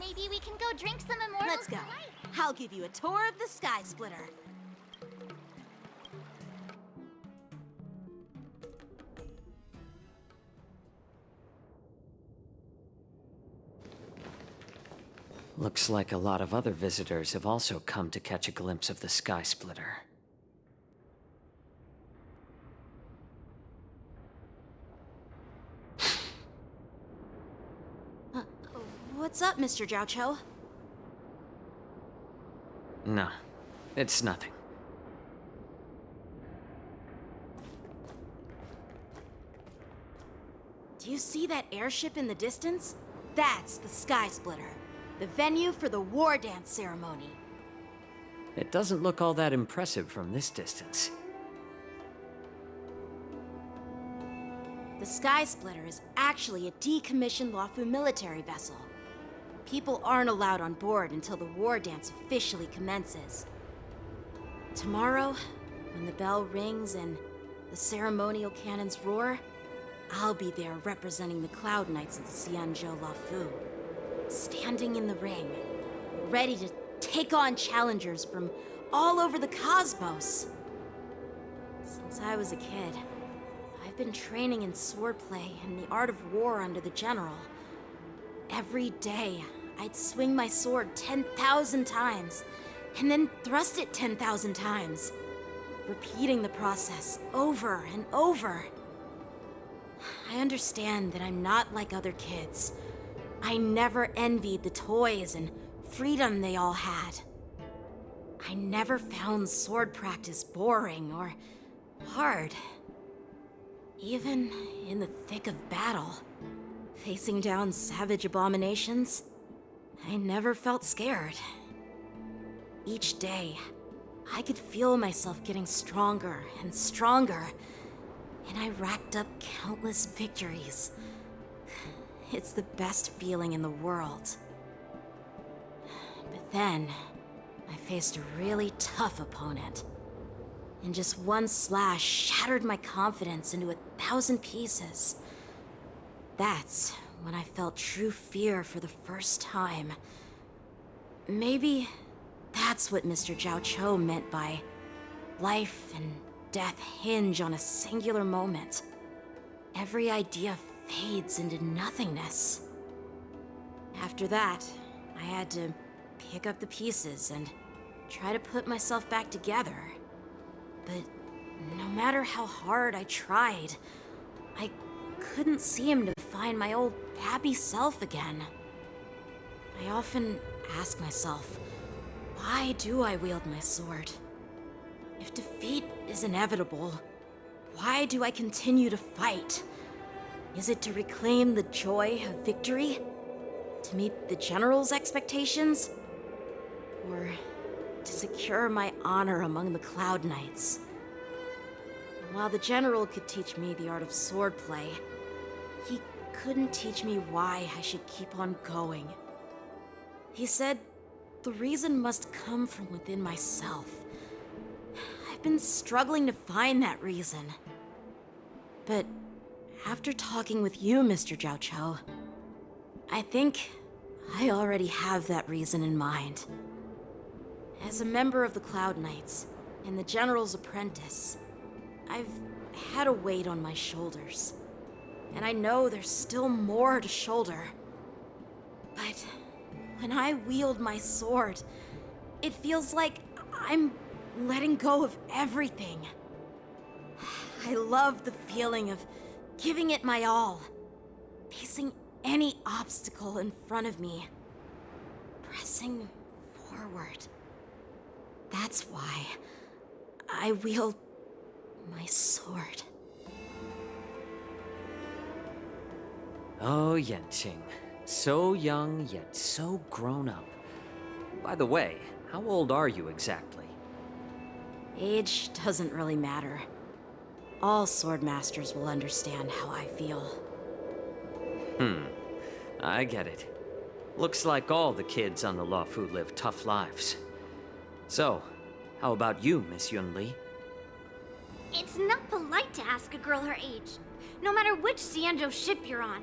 Maybe we can go drink some immortals. Let's go. I'll give you a tour of the Sky Splitter. Looks like a lot of other visitors have also come to catch a glimpse of the Sky Splitter. What's up, Mr. Jiaoqiu? No, it's nothing. Do you see that airship in the distance? That's the Sky Splitter, the venue for the war dance ceremony. It doesn't look all that impressive from this distance. The Sky Splitter is actually a decommissioned Luofu military vessel. People aren't allowed on board until the war dance officially commences. Tomorrow, when the bell rings and the ceremonial cannons roar, I'll be there representing the Cloud Knights of the Xianzhou Luofu, standing in the ring, ready to take on challengers from all over the cosmos. Since I was a kid, I've been training in swordplay and the art of war under the general. Every day, I'd swing my sword 10,000 times, and then thrust it 10,000 times, repeating the process over and over. I understand that I'm not like other kids. I never envied the toys and freedom they all had. I never found sword practice boring or hard. Even in the thick of battle, facing down savage abominations, I never felt scared. Each day, I could feel myself getting stronger and stronger, and I racked up countless victories. It's the best feeling in the world. But then, I faced a really tough opponent, and just one slash shattered my confidence into 1,000 pieces. That's when I felt true fear for the first time. Maybe that's what Mr. Jiaoqiu meant by life and death hinge on a singular moment. Every idea fades into nothingness. After that, I had to pick up the pieces and try to put myself back together. But no matter how hard I tried, I couldn't seem to find my old happy self again. I often ask myself, why do I wield my sword? If defeat is inevitable, why do I continue to fight? Is it to reclaim the joy of victory? To meet the general's expectations? Or to secure my honor among the Cloud Knights? While the general could teach me the art of swordplay, he couldn't teach me why I should keep on going. He said the reason must come from within myself. I've been struggling to find that reason. But after talking with you, Mr. Jiaoqiu, I think I already have that reason in mind. As a member of the Cloud Knights and the General's apprentice, I've had a weight on my shoulders. And I know there's still more to shoulder. But when I wield my sword, it feels like I'm letting go of everything. I love the feeling of giving it my all, facing any obstacle in front of me, pressing forward. That's why I wield my sword. Oh, Yanqing. So young, yet so grown up. By the way, how old are you exactly? Age doesn't really matter. All sword masters will understand how I feel. I get it. Looks like all the kids on the Luofu live tough lives. So, how about you, Miss Yunli? It's not polite to ask a girl her age, no matter which Xianzhou ship you're on.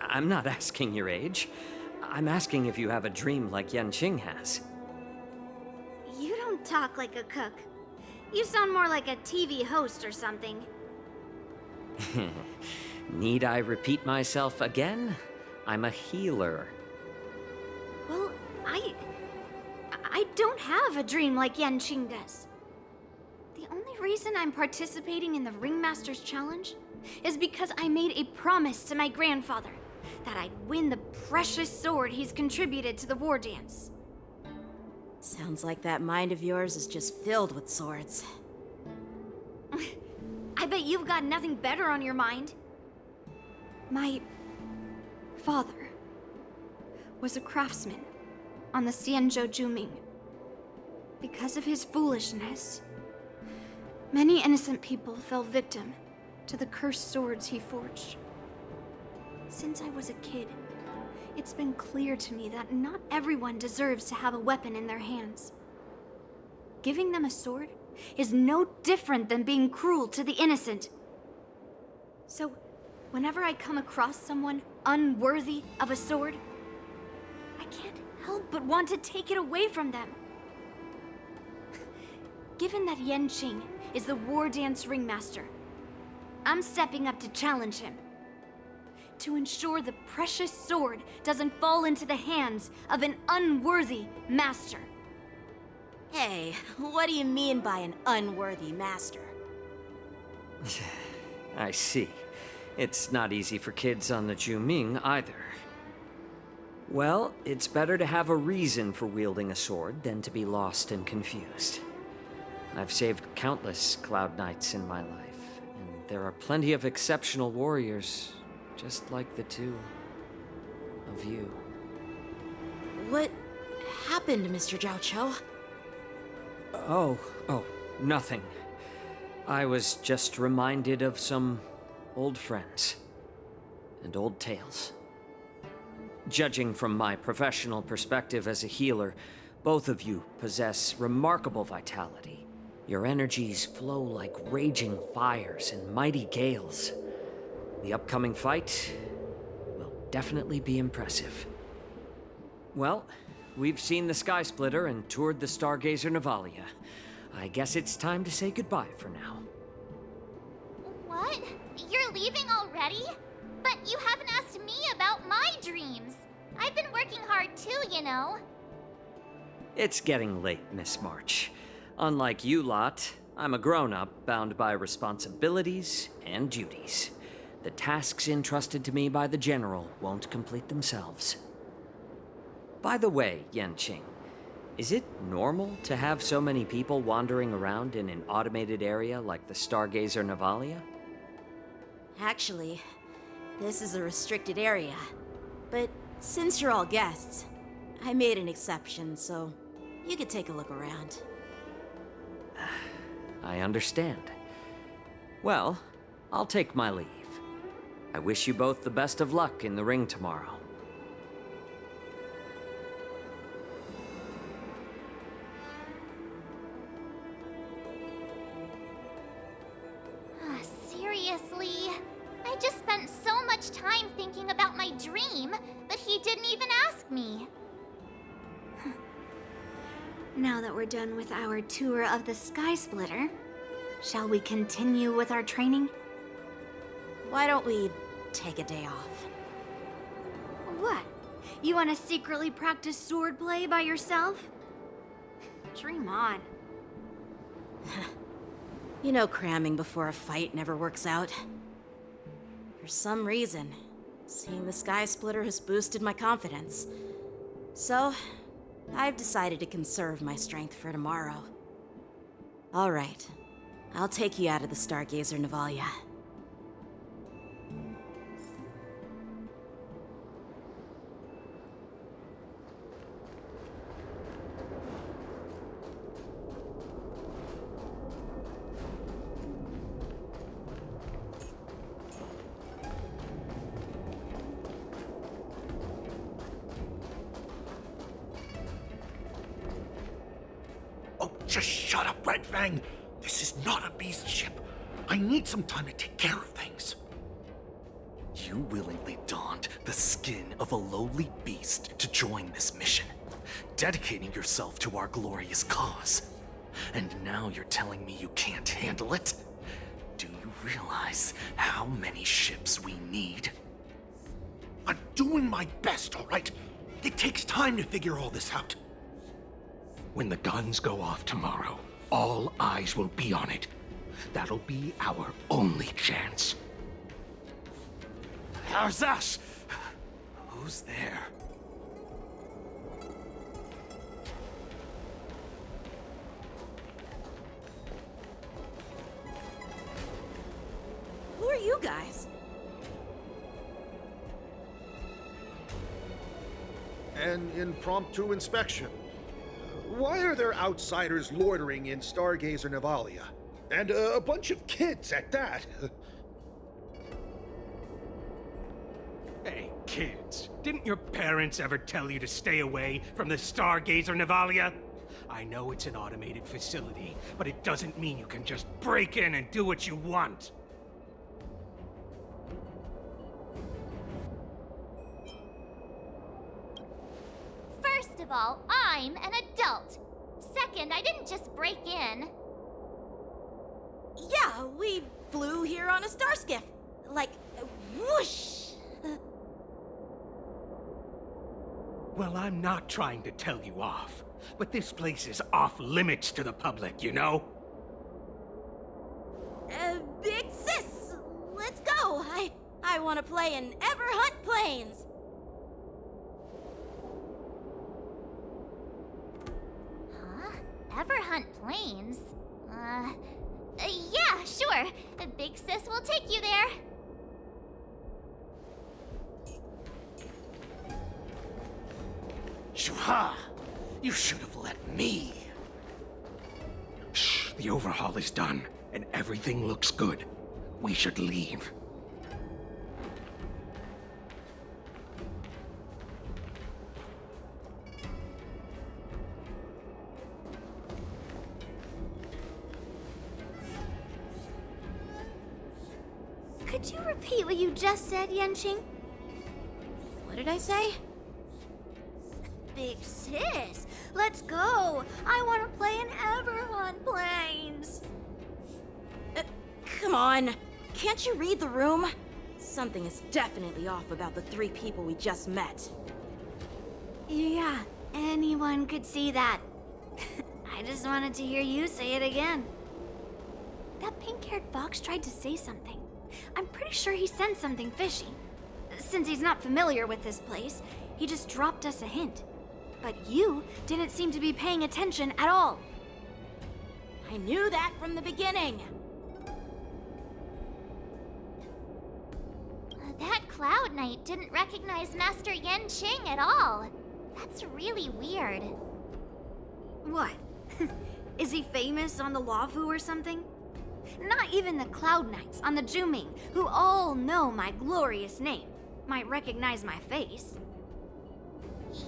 I'm not asking your age. I'm asking if you have a dream like Yanqing has. You don't talk like a cook. You sound more like a TV host or something. Need I repeat myself again? I'm a healer. Well, I don't have a dream like Yanqing does. The only reason I'm participating in the Ringmaster's Challenge is because I made a promise to my grandfather that I'd win the precious sword he's contributed to the war dance. Sounds like that mind of yours is just filled with swords. I bet you've got nothing better on your mind. My father was a craftsman on the Xianzhou Juming. Because of his foolishness, many innocent people fell victim to the cursed swords he forged. Since I was a kid, it's been clear to me that not everyone deserves to have a weapon in their hands. Giving them a sword is no different than being cruel to the innocent. So, whenever I come across someone unworthy of a sword, I can't help but want to take it away from them. Given that Yanqing is the war dance ringmaster, I'm stepping up to challenge him. To ensure the precious sword doesn't fall into the hands of an unworthy master. Hey, what do you mean by an unworthy master? I see. It's not easy for kids on the Juming either. Well, it's better to have a reason for wielding a sword than to be lost and confused. I've saved countless Cloud Knights in my life, and there are plenty of exceptional warriors, just like the two of you. What happened, Mr. Zhao Cho? Oh, nothing. I was just reminded of some old friends and old tales. Judging from my professional perspective as a healer, both of you possess remarkable vitality. Your energies flow like raging fires and mighty gales. The upcoming fight will definitely be impressive. Well, we've seen the Sky Splitter and toured the Stargazer Navalia. I guess it's time to say goodbye for now. What? You're leaving already? But you haven't asked me about my dreams. I've been working hard too, you know. It's getting late, Miss March. Unlike you lot, I'm a grown-up bound by responsibilities and duties. The tasks entrusted to me by the General won't complete themselves. By the way, Yanqing, is it normal to have so many people wandering around in an automated area like the Stargazer Navalia? Actually, this is a restricted area. But since you're all guests, I made an exception, so you could take a look around. I understand. Well, I'll take my leave. I wish you both the best of luck in the ring tomorrow. Seriously? I just spent so much time thinking about my dream, but he didn't even ask me. Now that we're done with our tour of the Sky Splitter, shall we continue with our training? Why don't we take a day off? What? You want to secretly practice swordplay by yourself? Dream on. You know cramming before a fight never works out. For some reason, seeing the Sky Splitter has boosted my confidence. So, I've decided to conserve my strength for tomorrow. All right, I'll take you out of the Stargazer Navalia. Oh, just shut up, Red Fang. This is not a beast ship. I need some time to take care of things. You willingly donned the skin of a lowly beast to join this mission, dedicating yourself to our glorious cause. And now you're telling me you can't handle it? Do you realize how many ships we need? I'm doing my best, all right? It takes time to figure all this out. When the guns go off tomorrow, all eyes will be on it. That'll be our only chance. How's that? Who's there? Who are you guys? An impromptu inspection. Why are there outsiders loitering in Stargazer Navalia? And a bunch of kids at that. Hey, kids, didn't your parents ever tell you to stay away from the Stargazer Navalia? I know it's an automated facility, but it doesn't mean you can just break in and do what you want. First of all, I'm an adult. Second, I didn't just break in. Yeah, we flew here on a star skiff. Like, whoosh! Well, I'm not trying to tell you off, but this place is off limits to the public, you know? Big sis, let's go. I want to play in Everhunt Plains. Huh? Everhunt Plains? Yeah, sure. Big Sis will take you there. Shuha! You should have let me. Shh, the overhaul is done, and everything looks good. We should leave. Could you repeat what you just said, Yenqing? What did I say? Big sis, let's go. I want to play in Everhunt Plains. Come on. Can't you read the room? Something is definitely off about the 3 people we just met. Yeah, anyone could see that. I just wanted to hear you say it again. That pink-haired fox tried to say something. I'm pretty sure he sensed something fishy. Since he's not familiar with this place, he just dropped us a hint. But you didn't seem to be paying attention at all. I knew that from the beginning. That Cloud Knight didn't recognize Master Yenqing at all. That's really weird. What? Is he famous on the Lavu or something? Not even the Cloud Knights on the Juming, who all know my glorious name, might recognize my face.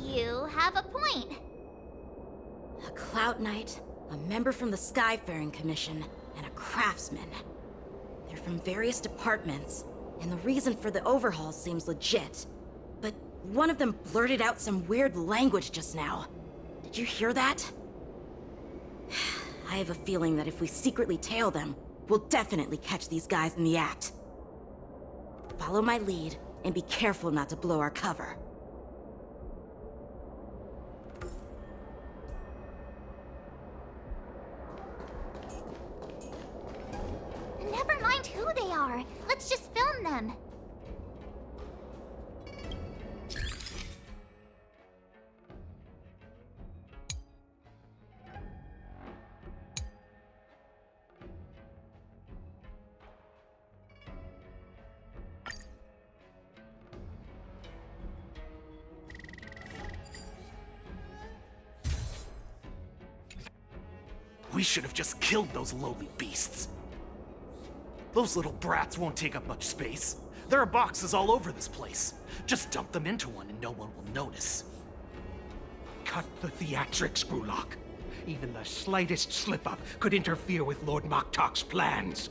You have a point. A Cloud Knight, a member from the Skyfaring Commission, and a craftsman. They're from various departments, and the reason for the overhaul seems legit. But one of them blurted out some weird language just now. Did you hear that? I have a feeling that if we secretly tail them, we'll definitely catch these guys in the act. Follow my lead, and be careful not to blow our cover. Never mind who they are. Let's just film them. We should have just killed those lowly beasts. Those little brats won't take up much space. There are boxes all over this place. Just dump them into one and no one will notice. Cut the theatrics, Grulok. Even the slightest slip-up could interfere with Lord Moktok's plans.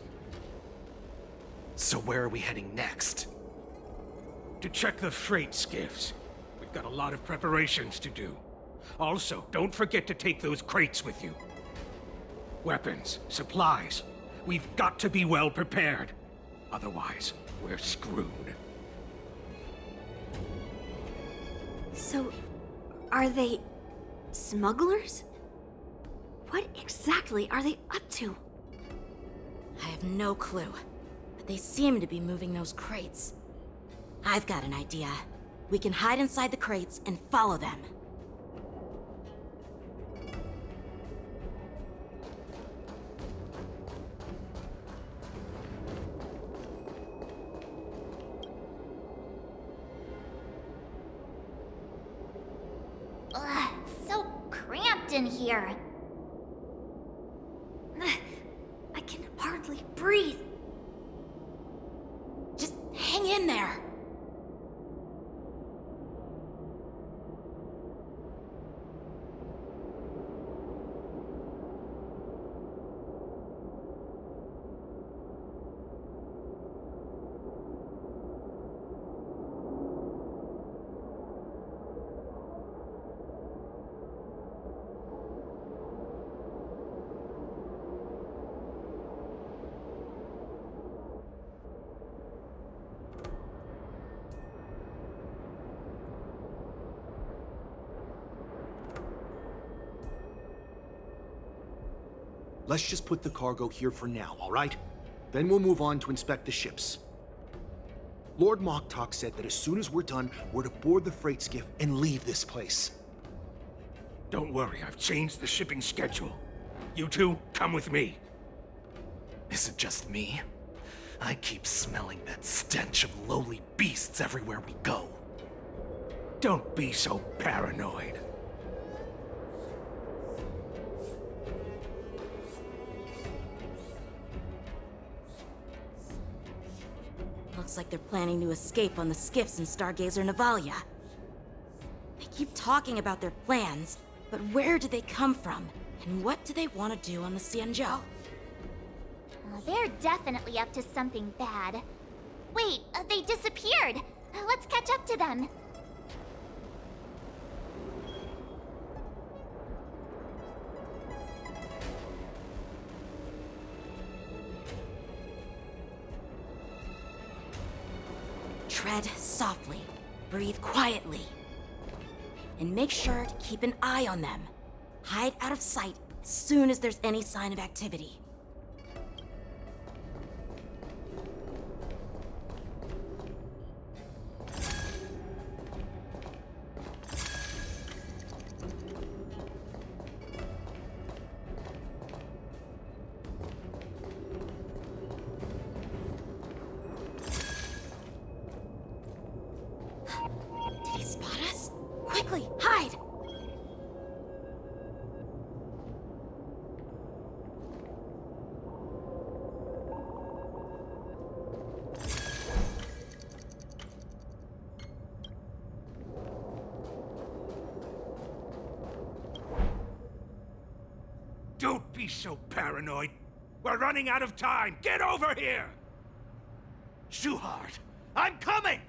So where are we heading next? To check the freight skiffs. We've got a lot of preparations to do. Also, don't forget to take those crates with you. Weapons, supplies. We've got to be well prepared. Otherwise, we're screwed. So, are they smugglers? What exactly are they up to? I have no clue, but they seem to be moving those crates. I've got an idea. We can hide inside the crates and follow them. Ugh, so cramped in here. I can hardly breathe. Just hang in there. Let's just put the cargo here for now, all right? Then we'll move on to inspect the ships. Lord Moktok said that as soon as we're done, we're to board the freight skiff and leave this place. Don't worry, I've changed the shipping schedule. You two, come with me. Is it just me? I keep smelling that stench of lowly beasts everywhere we go. Don't be so paranoid. Looks like they're planning to escape on the skiffs in Stargazer Navalia. They keep talking about their plans, but where do they come from? And what do they want to do on the Xianzhou? They're definitely up to something bad. Wait, they disappeared. Let's catch up to them. Tread softly, breathe quietly, and make sure to keep an eye on them. Hide out of sight as soon as there's any sign of activity. Did he spot us? Quickly, hide! Don't be so paranoid. We're running out of time. Get over here! Shuhard, I'm coming!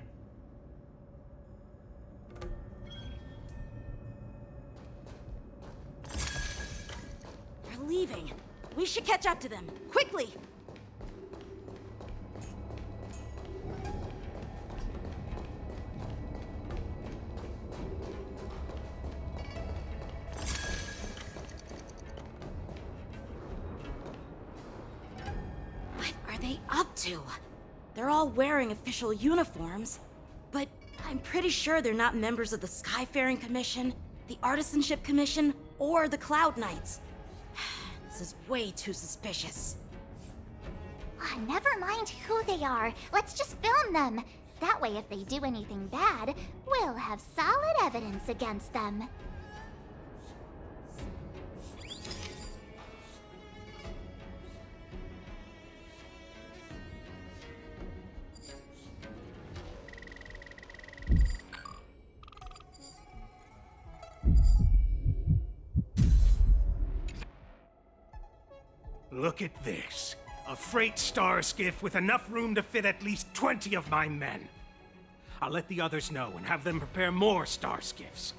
They're leaving. We should catch up to them. Quickly! What are they up to? They're all wearing official uniforms, but I'm pretty sure they're not members of the Skyfaring Commission, the Artisanship Commission, or the Cloud Knights. This is way too suspicious. Never mind who they are. Let's just film them. That way, if they do anything bad, we'll have solid evidence against them. Look at this. A freight star skiff with enough room to fit at least 20 of my men. I'll let the others know and have them prepare more star skiffs.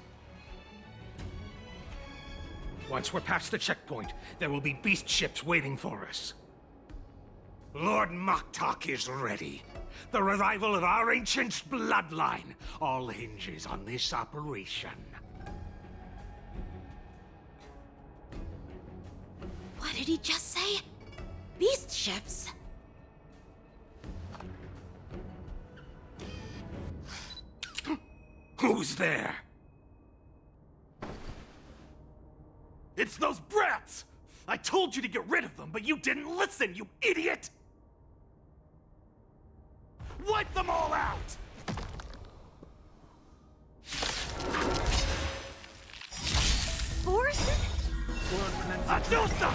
Once we're past the checkpoint, there will be beast ships waiting for us. Lord Moktok is ready. The revival of our ancient bloodline all hinges on this operation. What did he just say? Beast ships? Who's there? It's those brats! I told you to get rid of them, but you didn't listen, you idiot! Wipe them all out! Borison? Adusa!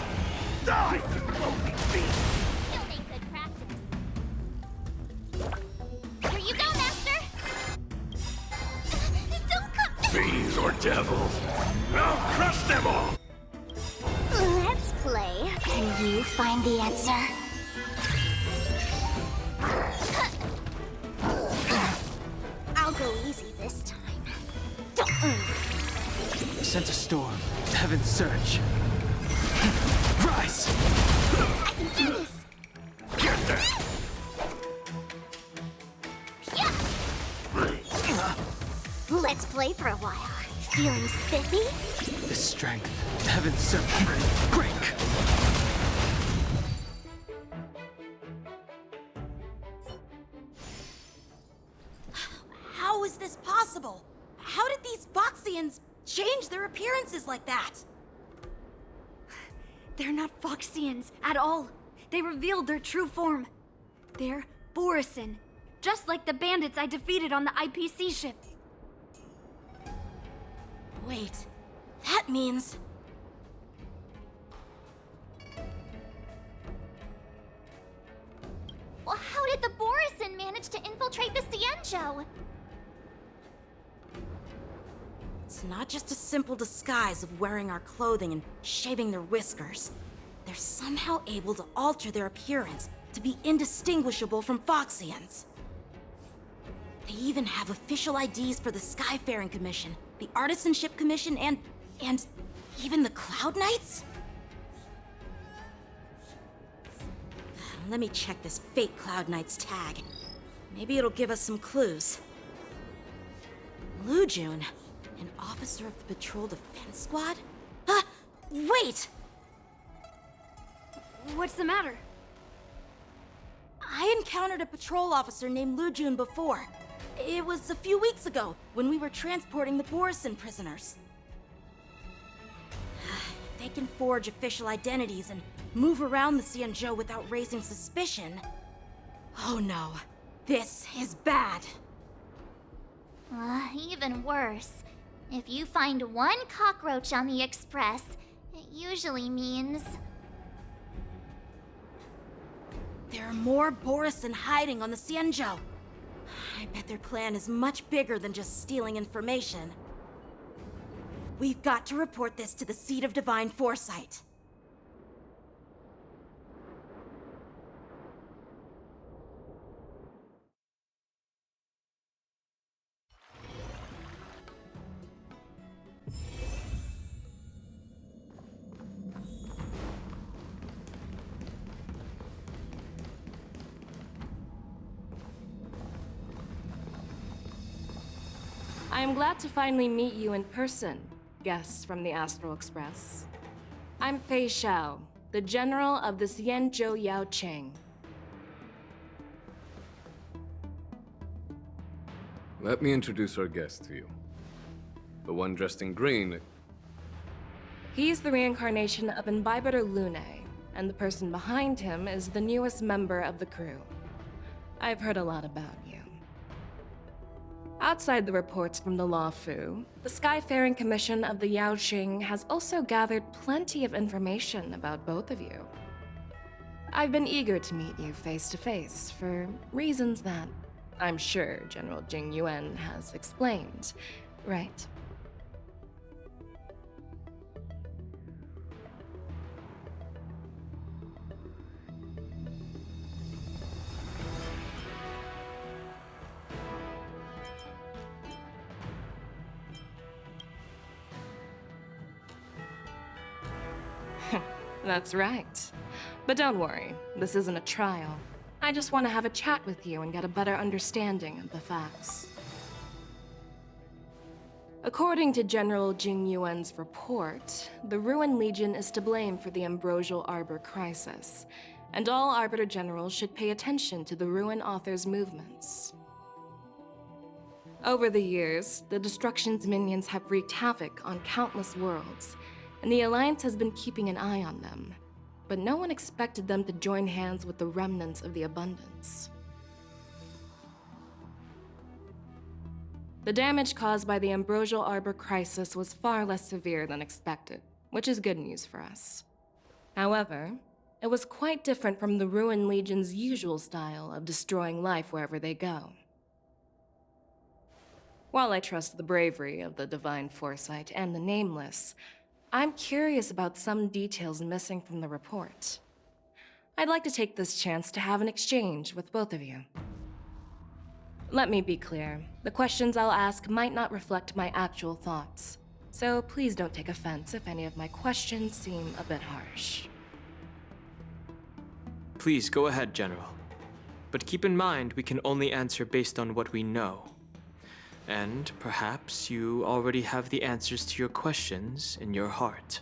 Die, you loathing beast! You'll make good practice. Here you go, Master! Don't come! Fiends or devils, I'll crush them all! Let's play. Can you find the answer? I'll go easy this time. Sent a storm. Heaven's surge. Rise! I can do this! Get there! Yeah! Let's play for a while. Feeling spiffy? The strength. Heaven's surge. Break! How is this possible? How did these Foxians change their appearances like that? They're not Foxians at all. They revealed their true form. They're Borison, just like the bandits I defeated on the IPC ship. Wait, that means... Well, how did the Borison manage to infiltrate the Cienjo? It's not just a simple disguise of wearing our clothing and shaving their whiskers. They're somehow able to alter their appearance to be indistinguishable from Foxians. They even have official IDs for the Skyfaring Commission, the Artisanship Commission, and even the Cloud Knights? Let me check this fake Cloud Knight's tag. Maybe it'll give us some clues. Lujun, an officer of the Patrol Defense Squad? Wait! What's the matter? I encountered a patrol officer named Lujun before. It was a few weeks ago, when we were transporting the Borison prisoners. They can forge official identities and move around the Cienjo without raising suspicion. Oh no, this is bad. Even worse. If you find one cockroach on the Express, it usually means... There are more Borison hiding on the Cienjo. I bet their plan is much bigger than just stealing information. We've got to report this to the Seat of Divine Foresight. I am glad to finally meet you in person, guests from the Astral Express. I'm Fei Xiao, the General of the Cienjo Yao Cheng. Let me introduce our guest to you. The one dressed in green. He's the reincarnation of Imbibitor Lune, and the person behind him is the newest member of the crew. I've heard a lot about you. Outside the reports from the Law Fu, the Skyfaring Commission of the Yaoqing has also gathered plenty of information about both of you. I've been eager to meet you face to face for reasons that I'm sure General Jing Yuan has explained, right? That's right. But don't worry, this isn't a trial. I just want to have a chat with you and get a better understanding of the facts. According to General Jing Yuan's report, the Ruin Legion is to blame for the Ambrosial Arbor crisis, and all Arbiter Generals should pay attention to the Ruin Author's movements. Over the years, the Destruction's minions have wreaked havoc on countless worlds, and the Alliance has been keeping an eye on them. But no one expected them to join hands with the remnants of the Abundance. The damage caused by the Ambrosial Arbor crisis was far less severe than expected, which is good news for us. However, it was quite different from the Ruin Legion's usual style of destroying life wherever they go. While I trust the bravery of the Divine Foresight and the Nameless, I'm curious about some details missing from the report. I'd like to take this chance to have an exchange with both of you. Let me be clear, the questions I'll ask might not reflect my actual thoughts, so please don't take offense if any of my questions seem a bit harsh. Please go ahead, General. But keep in mind we can only answer based on what we know. And perhaps you already have the answers to your questions in your heart.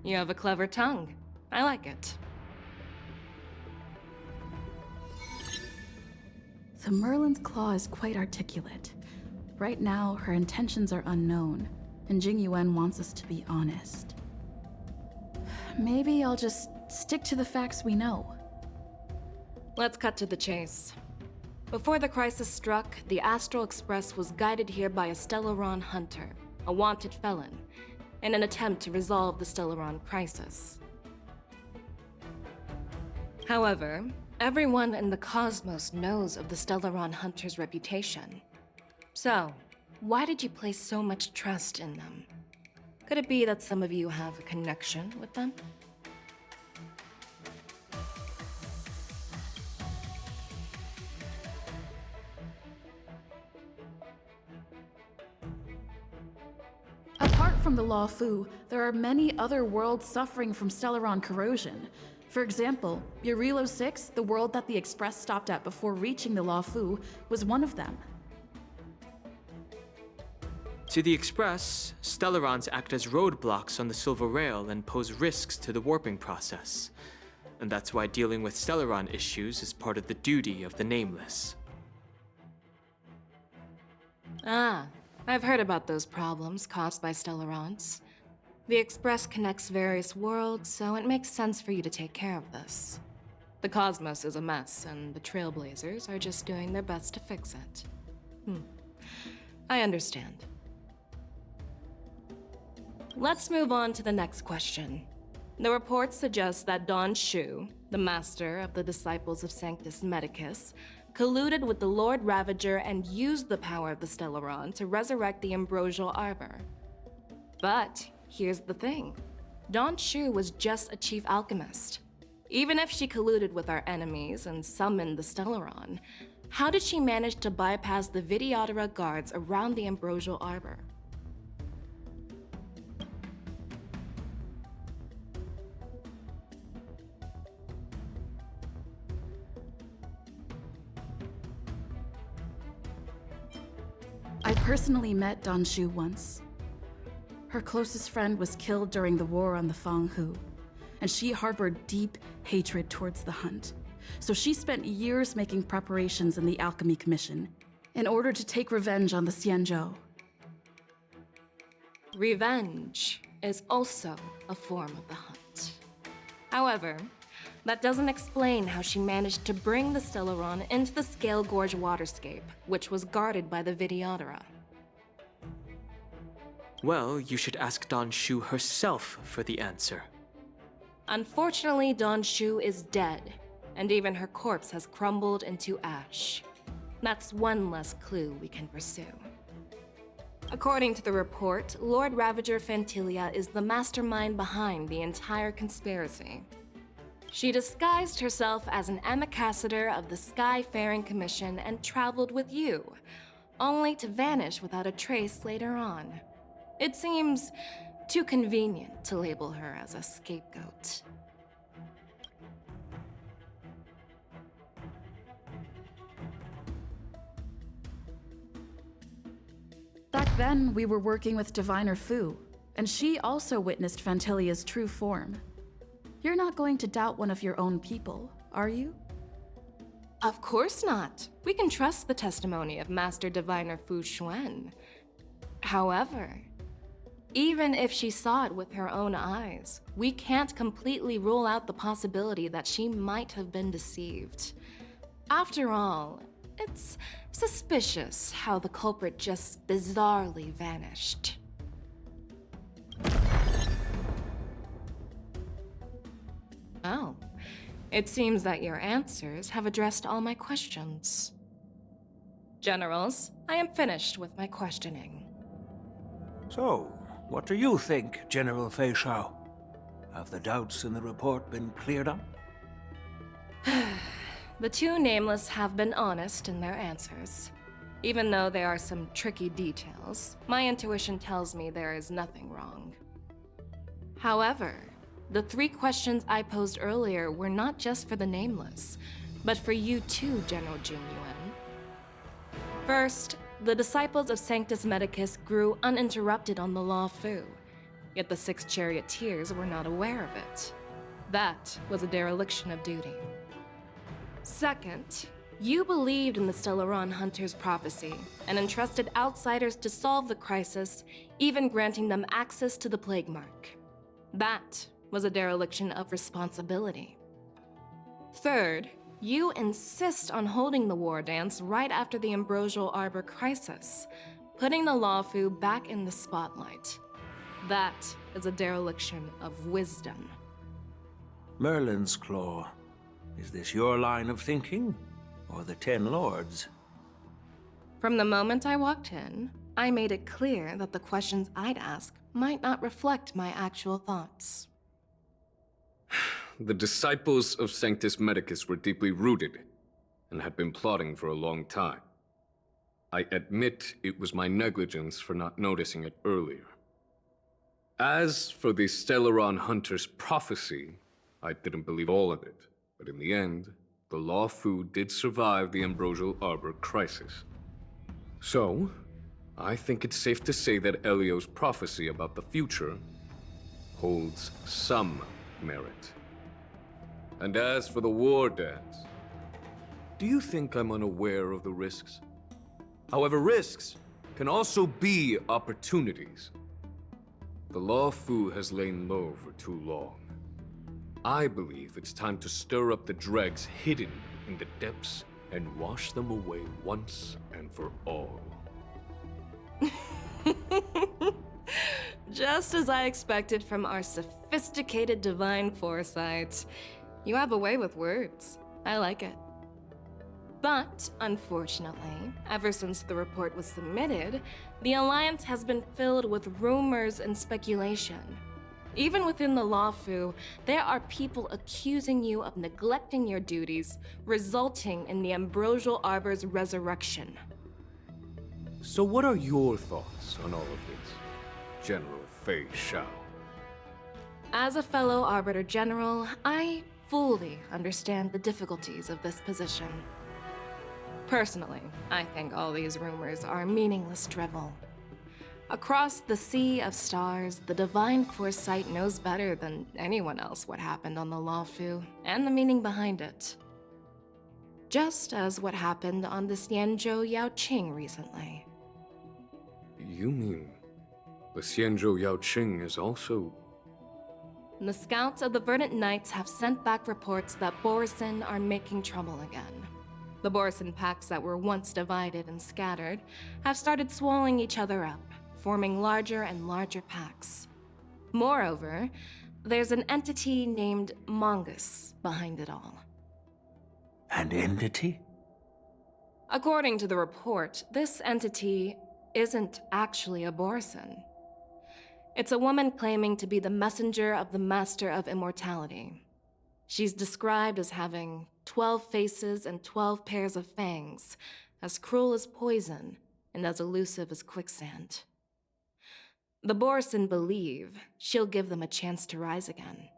You have a clever tongue. I like it. So Merlin's claw is quite articulate. Right now, her intentions are unknown, and Jing Yuan wants us to be honest. Maybe I'll just stick to the facts we know. Let's cut to the chase. Before the crisis struck, the Astral Express was guided here by a Stellaron hunter, a wanted felon, in an attempt to resolve the Stellaron crisis. However, everyone in the cosmos knows of the Stellaron hunter's reputation. So, why did you place so much trust in them? Could it be that some of you have a connection with them? Apart from the Law Fu, there are many other worlds suffering from Stellaron corrosion. For example, Burilo 6, the world that the Express stopped at before reaching the Law Fu, was one of them. To the Express, Stellarons act as roadblocks on the Silver Rail and pose risks to the warping process. And that's why dealing with Stellaron issues is part of the duty of the Nameless. Ah, I've heard about those problems caused by Stellarons. The Express connects various worlds, so it makes sense for you to take care of this. The cosmos is a mess, and the Trailblazers are just doing their best to fix it. I understand. Let's move on to the next question. The report suggests that Don Shu, the master of the Disciples of Sanctus Medicus, colluded with the Lord Ravager and used the power of the Stellaron to resurrect the Ambrosial Arbor. But here's the thing. Don Shu was just a chief alchemist. Even if she colluded with our enemies and summoned the Stellaron, how did she manage to bypass the Videodora guards around the Ambrosial Arbor? I personally met Don Shu once. Her closest friend was killed during the war on the Fanghu, and she harbored deep hatred towards the Hunt. So she spent years making preparations in the Alchemy Commission in order to take revenge on the Xianzhou. Revenge is also a form of the Hunt. However, that doesn't explain how she managed to bring the Stellaron into the Scale Gorge waterscape, which was guarded by the Videodora. Well, you should ask Don Shu herself for the answer. Unfortunately, Don Shu is dead, and even her corpse has crumbled into ash. That's one less clue we can pursue. According to the report, Lord Ravager Fantilia is the mastermind behind the entire conspiracy. She disguised herself as an ambassador of the Skyfaring Commission and traveled with you, only to vanish without a trace later on. It seems Too convenient to label her as a scapegoat. Back then, we were working with Diviner Fu, and she also witnessed Fantilia's true form. You're not going to doubt one of your own people, are you? Of course not. We can trust the testimony of Master Diviner Fu Xuan. However, even if she saw it with her own eyes, we can't completely rule out the possibility that she might have been deceived. After all, it's suspicious how the culprit just bizarrely vanished. Oh, it seems that your answers have addressed all my questions. Generals, I am finished with my questioning. So, what do you think, General Fei Shao? Have the doubts in the report been cleared up? The two nameless have been honest in their answers. Even though there are some tricky details, my intuition tells me there is nothing wrong. However, the 3 questions I posed earlier were not just for the nameless, but for you too, General Jun Yuan. First, the disciples of Sanctus Medicus grew uninterrupted on the Law Fu, yet the 6 charioteers were not aware of it. That was a dereliction of duty. Second, you believed in the Stellaron Hunter's prophecy and entrusted outsiders to solve the crisis, even granting them access to the Plague Mark. That was a dereliction of responsibility. Third, you insist on holding the war dance right after the Ambrosial Arbor crisis, putting the Lawfu back in the spotlight. That is a dereliction of wisdom. Merlin's Claw. Is this your line of thinking, or the Ten Lords? From the moment I walked in, I made it clear that the questions I'd ask might not reflect my actual thoughts. The disciples of Sanctus Medicus were deeply rooted and had been plotting for a long time. I admit it was my negligence for not noticing it earlier. As for the Stellaron Hunter's prophecy, I didn't believe all of it, but in the end, the Law Fu did survive the Ambrosial Arbor crisis. So, I think it's safe to say that Elio's prophecy about the future holds some merit. And as for the war dance, do you think I'm unaware of the risks? However, risks can also be opportunities. The Law Fu has lain low for too long. I believe it's time to stir up the dregs hidden in the depths and wash them away once and for all. Just as I expected from our sophisticated divine foresight. You have a way with words. I like it. But, unfortunately, ever since the report was submitted, the Alliance has been filled with rumors and speculation. Even within the Lawfu, there are people accusing you of neglecting your duties, resulting in the Ambrosial Arbor's resurrection. So what are your thoughts on all of this, General Fei Shao? As a fellow Arbiter General, I fully understand the difficulties of this position. Personally, I think all these rumors are meaningless drivel. Across the sea of stars, the divine foresight knows better than anyone else what happened on the Lawfu and the meaning behind it. Just as what happened on the Xianzhou Yaoqing recently. You mean the Xianzhou Yaoqing is also... The scouts of the Verdant Knights have sent back reports that Borisin are making trouble again. The Borisin packs that were once divided and scattered have started swallowing each other up, forming larger and larger packs. Moreover, there's an entity named Mongus behind it all. An entity? According to the report, this entity isn't actually a Borisin. It's a woman claiming to be the messenger of the Master of Immortality. She's described as having 12 faces and 12 pairs of fangs, as cruel as poison and as elusive as quicksand. The Borson believe she'll give them a chance to rise again.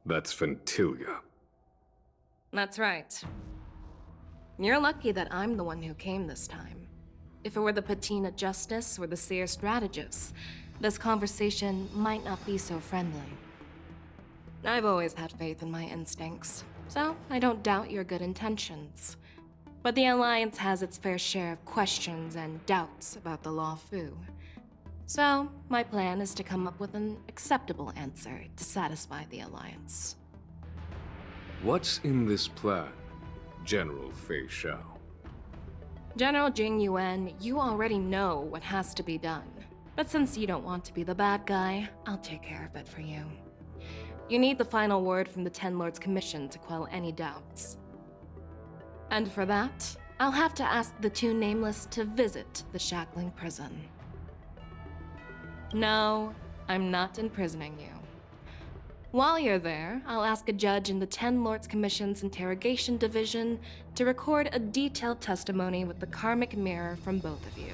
That's Ventilia. That's right. You're lucky that I'm the one who came this time. If it were the Patina Justice or the Seer Strategist, this conversation might not be so friendly. I've always had faith in my instincts, so I don't doubt your good intentions. But the Alliance has its fair share of questions and doubts about the Law Fu. So, my plan is to come up with an acceptable answer to satisfy the Alliance. What's in this plan, General Fei Shao? General Jing Yuan, you already know what has to be done. But since you don't want to be the bad guy, I'll take care of it for you. You need the final word from the Ten Lords Commission to quell any doubts. And for that, I'll have to ask the two Nameless to visit the Shackling Prison. No, I'm not imprisoning you. While you're there, I'll ask a judge in the Ten Lords Commission's Interrogation Division to record a detailed testimony with the karmic mirror from both of you.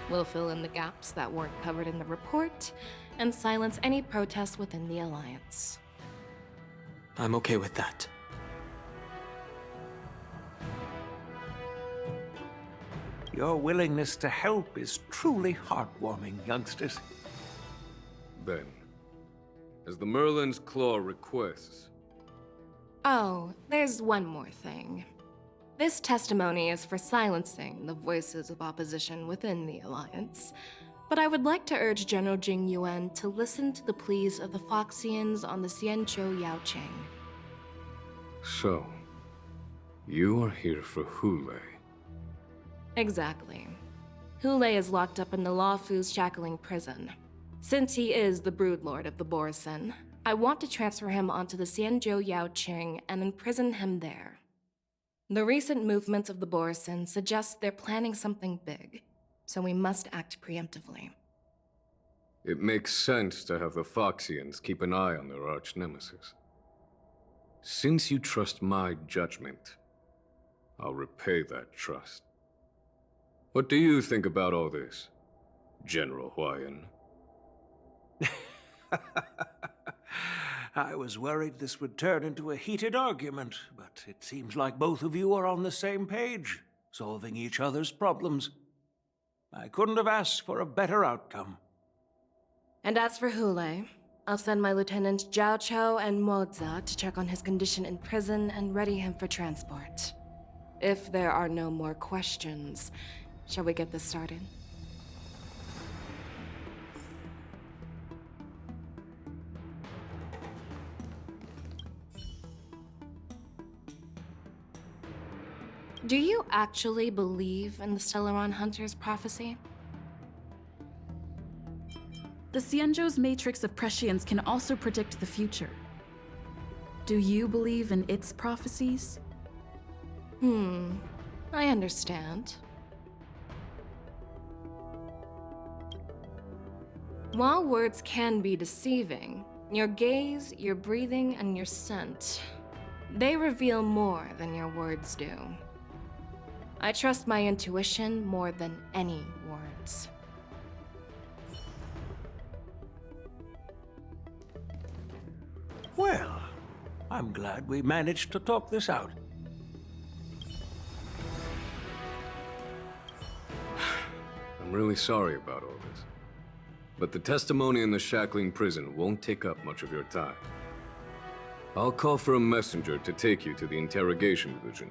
We'll fill in the gaps that weren't covered in the report, and silence any protests within the Alliance. I'm okay with that. Your willingness to help is truly heartwarming, youngsters. Then, as the Merlin's Claw requests, Oh, there's one more thing. This testimony is for silencing the voices of opposition within the Alliance, but I would like to urge General Jing Yuan to listen to the pleas of the Foxians on the Xianzhou Yaoqing. so, you are here for Hule. Exactly. Hule is locked up in the Law Fu's Shackling Prison. Since he is the Broodlord of the Borson, I want to transfer him onto the Xianzhou Yaoqing and imprison him there. The recent movements of the Borson suggest they're planning something big, so we must act preemptively. It makes sense to have the Foxians keep an eye on their arch-nemesis. Since you trust my judgment, I'll repay that trust. What do you think about all this, General Huayan? I was worried this would turn into a heated argument, but it seems like both of you are on the same page, solving each other's problems. I couldn't have asked for a better outcome. And as for Hule, I'll send my lieutenants Zhao Chou and Moza to check on his condition in prison and ready him for transport. If there are no more questions, shall we get this started? Do you actually believe in the Stellaron Hunter's prophecy? The Xianzhou's matrix of prescience can also predict the future. Do you believe in its prophecies? I understand. While words can be deceiving, your gaze, your breathing, and your scent, they reveal more than your words do. I trust my intuition more than any words. Well, I'm glad we managed to talk this out. I'm really sorry about all this. But the testimony in the Shackling Prison won't take up much of your time. I'll call for a messenger to take you to the Interrogation Division.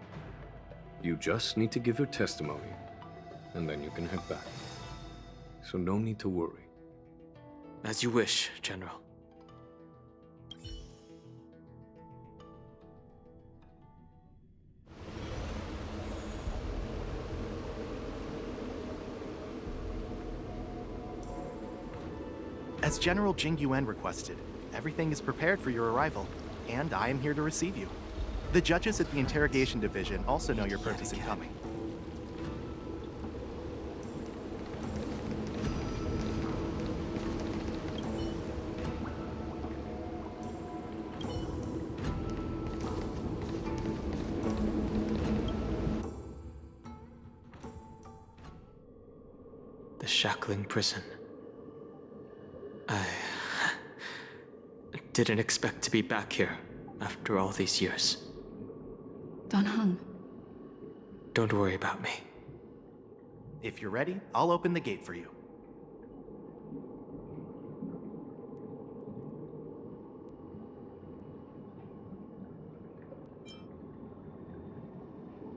You just need to give your testimony, and then you can head back. So no need to worry. As you wish, General. As General Jing Yuan requested, everything is prepared for your arrival, and I am here to receive you. The judges at the Interrogation Division also know your purpose in coming. The shackling prison. I didn't expect to be back here after all these years. Don Hung. Don't worry about me. If you're ready, I'll open the gate for you.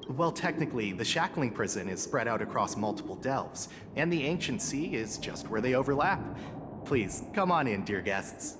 Well, technically, the shackling prison is spread out across multiple delves, and the ancient sea is just where they overlap. Please, come on in, dear guests.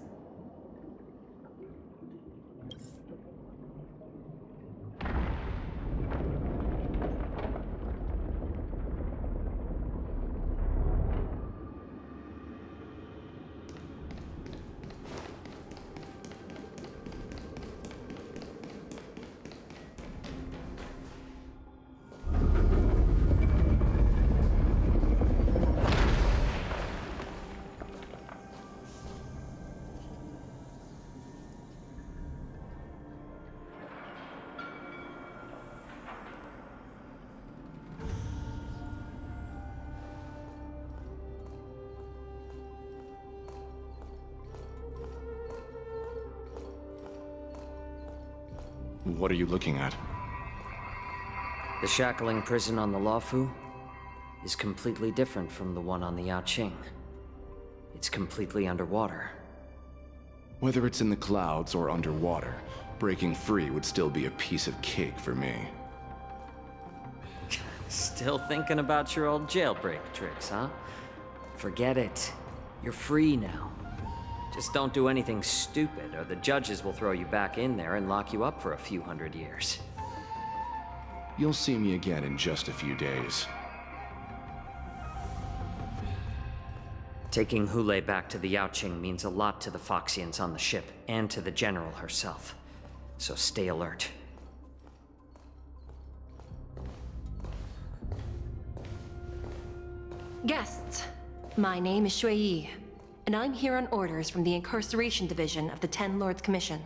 What are you looking at? The shackling prison on the Luofu is completely different from the one on the Yaoqing. It's completely underwater. Whether it's in the clouds or underwater, breaking free would still be a piece of cake for me. Still thinking about your old jailbreak tricks, huh? Forget it. You're free now. Just don't do anything stupid, or the judges will throw you back in there and lock you up for a few hundred years. You'll see me again in just a few days. Taking Hule back to the Yaoqing means a lot to the Foxians on the ship, and to the General herself. So stay alert. Guests, my name is Shui Yi, and I'm here on orders from the Incarceration Division of the Ten Lords Commission.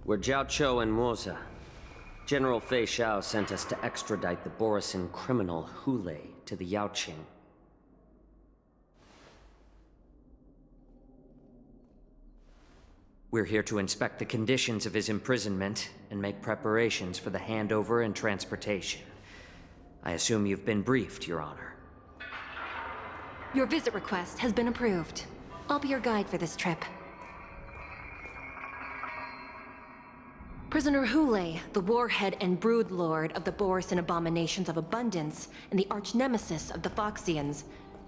We're Jiao Cho and Moza. General Fei Xiao sent us to extradite the Borisin criminal Hule to the Yaoqing. We're here to inspect the conditions of his imprisonment and make preparations for the handover and transportation. I assume you've been briefed, Your Honor. Your visit request has been approved. I'll be your guide for this trip. Prisoner Hule, the warhead and brood lord of the Borisin abominations of abundance and the arch-nemesis of the Foxians,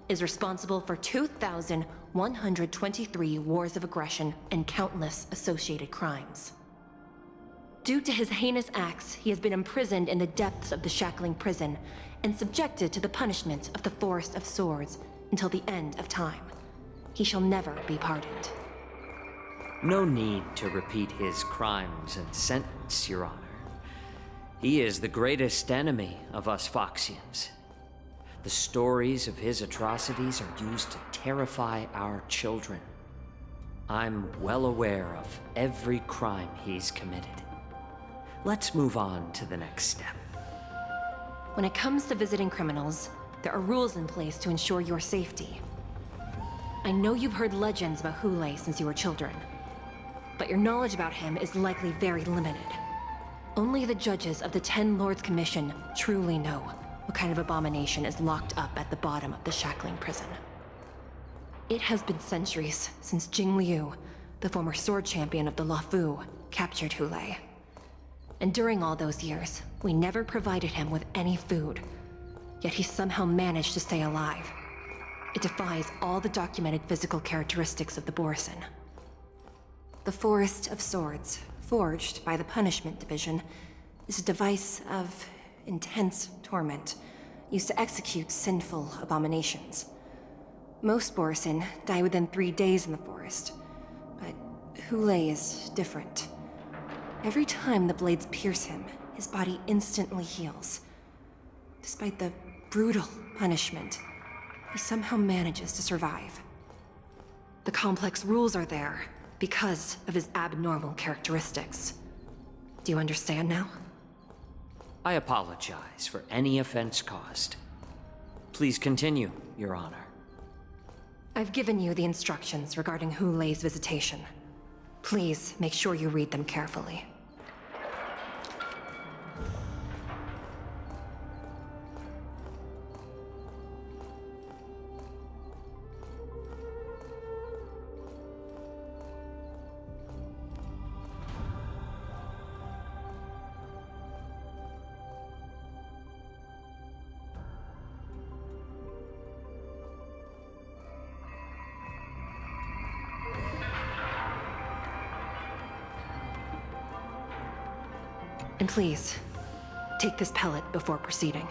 is responsible for 2,123 wars of aggression and countless associated crimes. Due to his heinous acts, he has been imprisoned in the depths of the shackling prison and subjected to the punishment of the Forest of Swords until the end of time. He shall never be pardoned. No need to repeat his crimes and sentence, Your Honor. He is the greatest enemy of us Foxians. The stories of his atrocities are used to terrify our children. I'm well aware of every crime he's committed. Let's move on to the next step. When it comes to visiting criminals, there are rules in place to ensure your safety. I know you've heard legends about Hule since you were children, but your knowledge about him is likely very limited. Only the judges of the Ten Lords Commission truly know what kind of abomination is locked up at the bottom of the shackling prison. It has been centuries since Jing Liu, the former sword champion of the Luofu, captured Hule. And during all those years, we never provided him with any food. Yet he somehow managed to stay alive. It defies all the documented physical characteristics of the Borisin. The Forest of Swords, forged by the Punishment Division, is a device of intense torment, used to execute sinful abominations. Most Borisin die within 3 days in the forest, but Hule is different. Every time the blades pierce him, his body instantly heals. Despite the brutal punishment, he somehow manages to survive. The complex rules are there because of his abnormal characteristics. Do you understand now? I apologize for any offense caused. Please continue, Your Honor. I've given you the instructions regarding Hulei's visitation. Please make sure you read them carefully. And please, take this pellet before proceeding.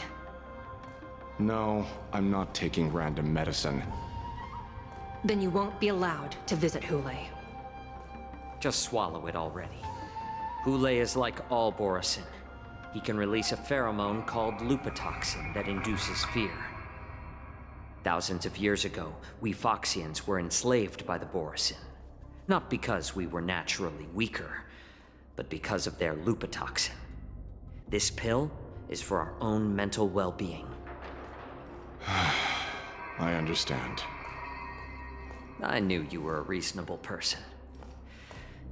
No, I'm not taking random medicine. Then you won't be allowed to visit Hulei. Just swallow it already. Hulei is like all Borisin. He can release a pheromone called lupatoxin that induces fear. Thousands of years ago, we Foxians were enslaved by the Borisin. Not because we were naturally weaker, but because of their lupatoxin. This pill is for our own mental well-being. I understand. I knew you were a reasonable person.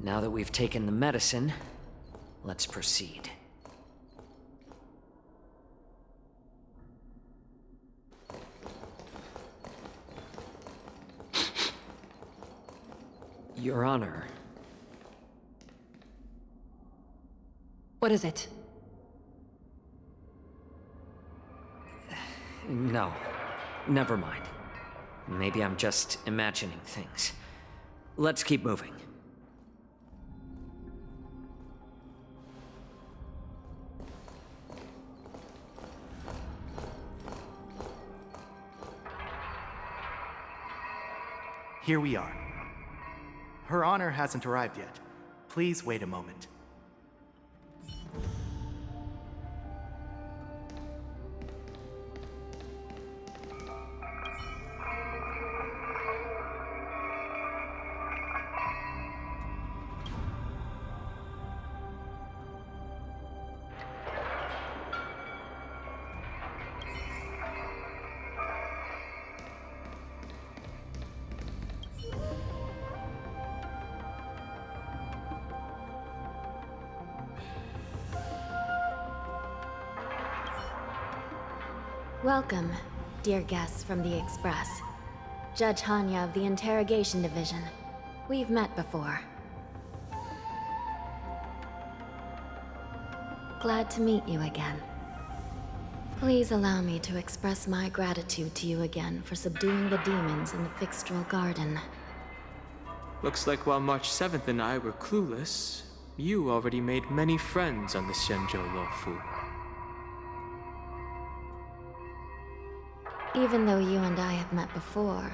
Now that we've taken the medicine, let's proceed. Your Honor. What is it? No. Never mind. Maybe I'm just imagining things. Let's keep moving. Here we are. Her Honor hasn't arrived yet. Please wait a moment. Welcome, dear guests from the Express. Judge Hanya of the Interrogation Division. We've met before. Glad to meet you again. Please allow me to express my gratitude to you again for subduing the demons in the Fixtral Garden. Looks like while March 7th and I were clueless, you already made many friends on the Xianzhou Luofu. Even though you and I have met before,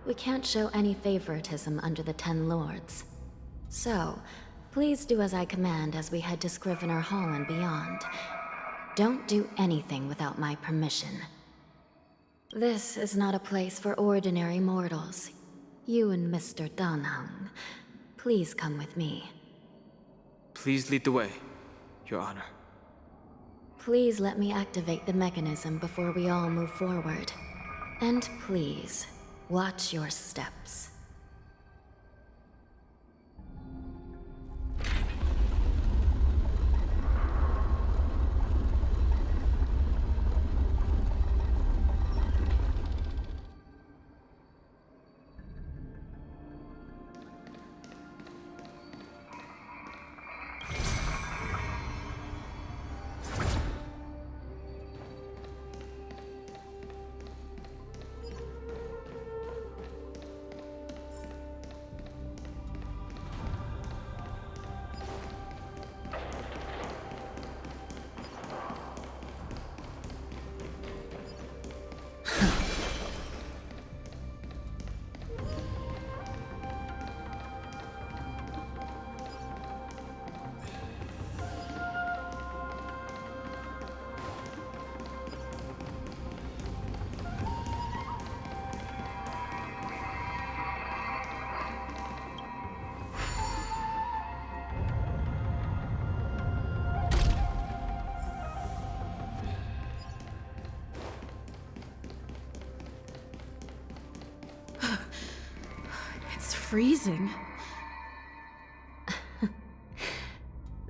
we can't show any favoritism under the Ten Lords. So, please do as I command as we head to Scrivener Hall and beyond. Don't do anything without my permission. This is not a place for ordinary mortals. You and Mr. Danheng, please come with me. Please lead the way, Your Honor. Please let me activate the mechanism before we all move forward. And please, watch your steps. freezing.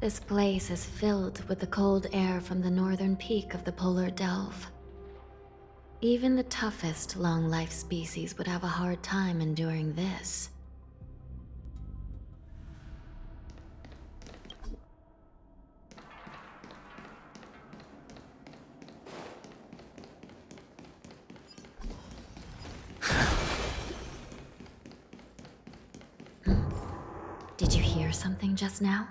This place is filled with the cold air from the northern peak of the polar delve. Even the toughest long-life species would have a hard time enduring this. Did you hear something just now?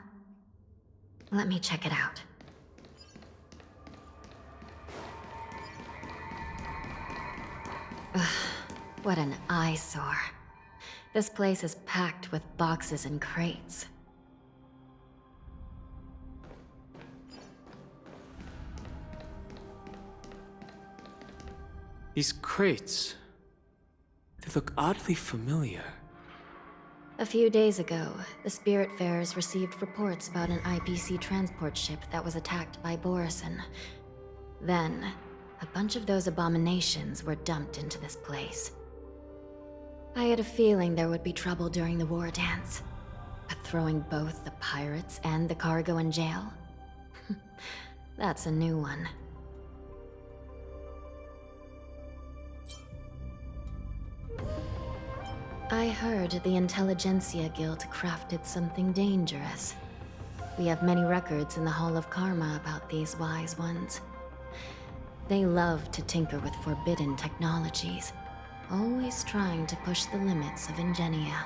Let me check it out. Ugh, what an eyesore. This place is packed with boxes and crates. These crates, they look oddly familiar. A few days ago, the Spiritfarers received reports about an IBC transport ship that was attacked by Borison. Then, a bunch of those abominations were dumped into this place. I had a feeling there would be trouble during the war dance, but throwing both the pirates and the cargo in jail? That's a new one. I heard the Intelligentsia Guild crafted something dangerous. We have many records in the Hall of Karma about these wise ones. They love to tinker with forbidden technologies, always trying to push the limits of ingenia.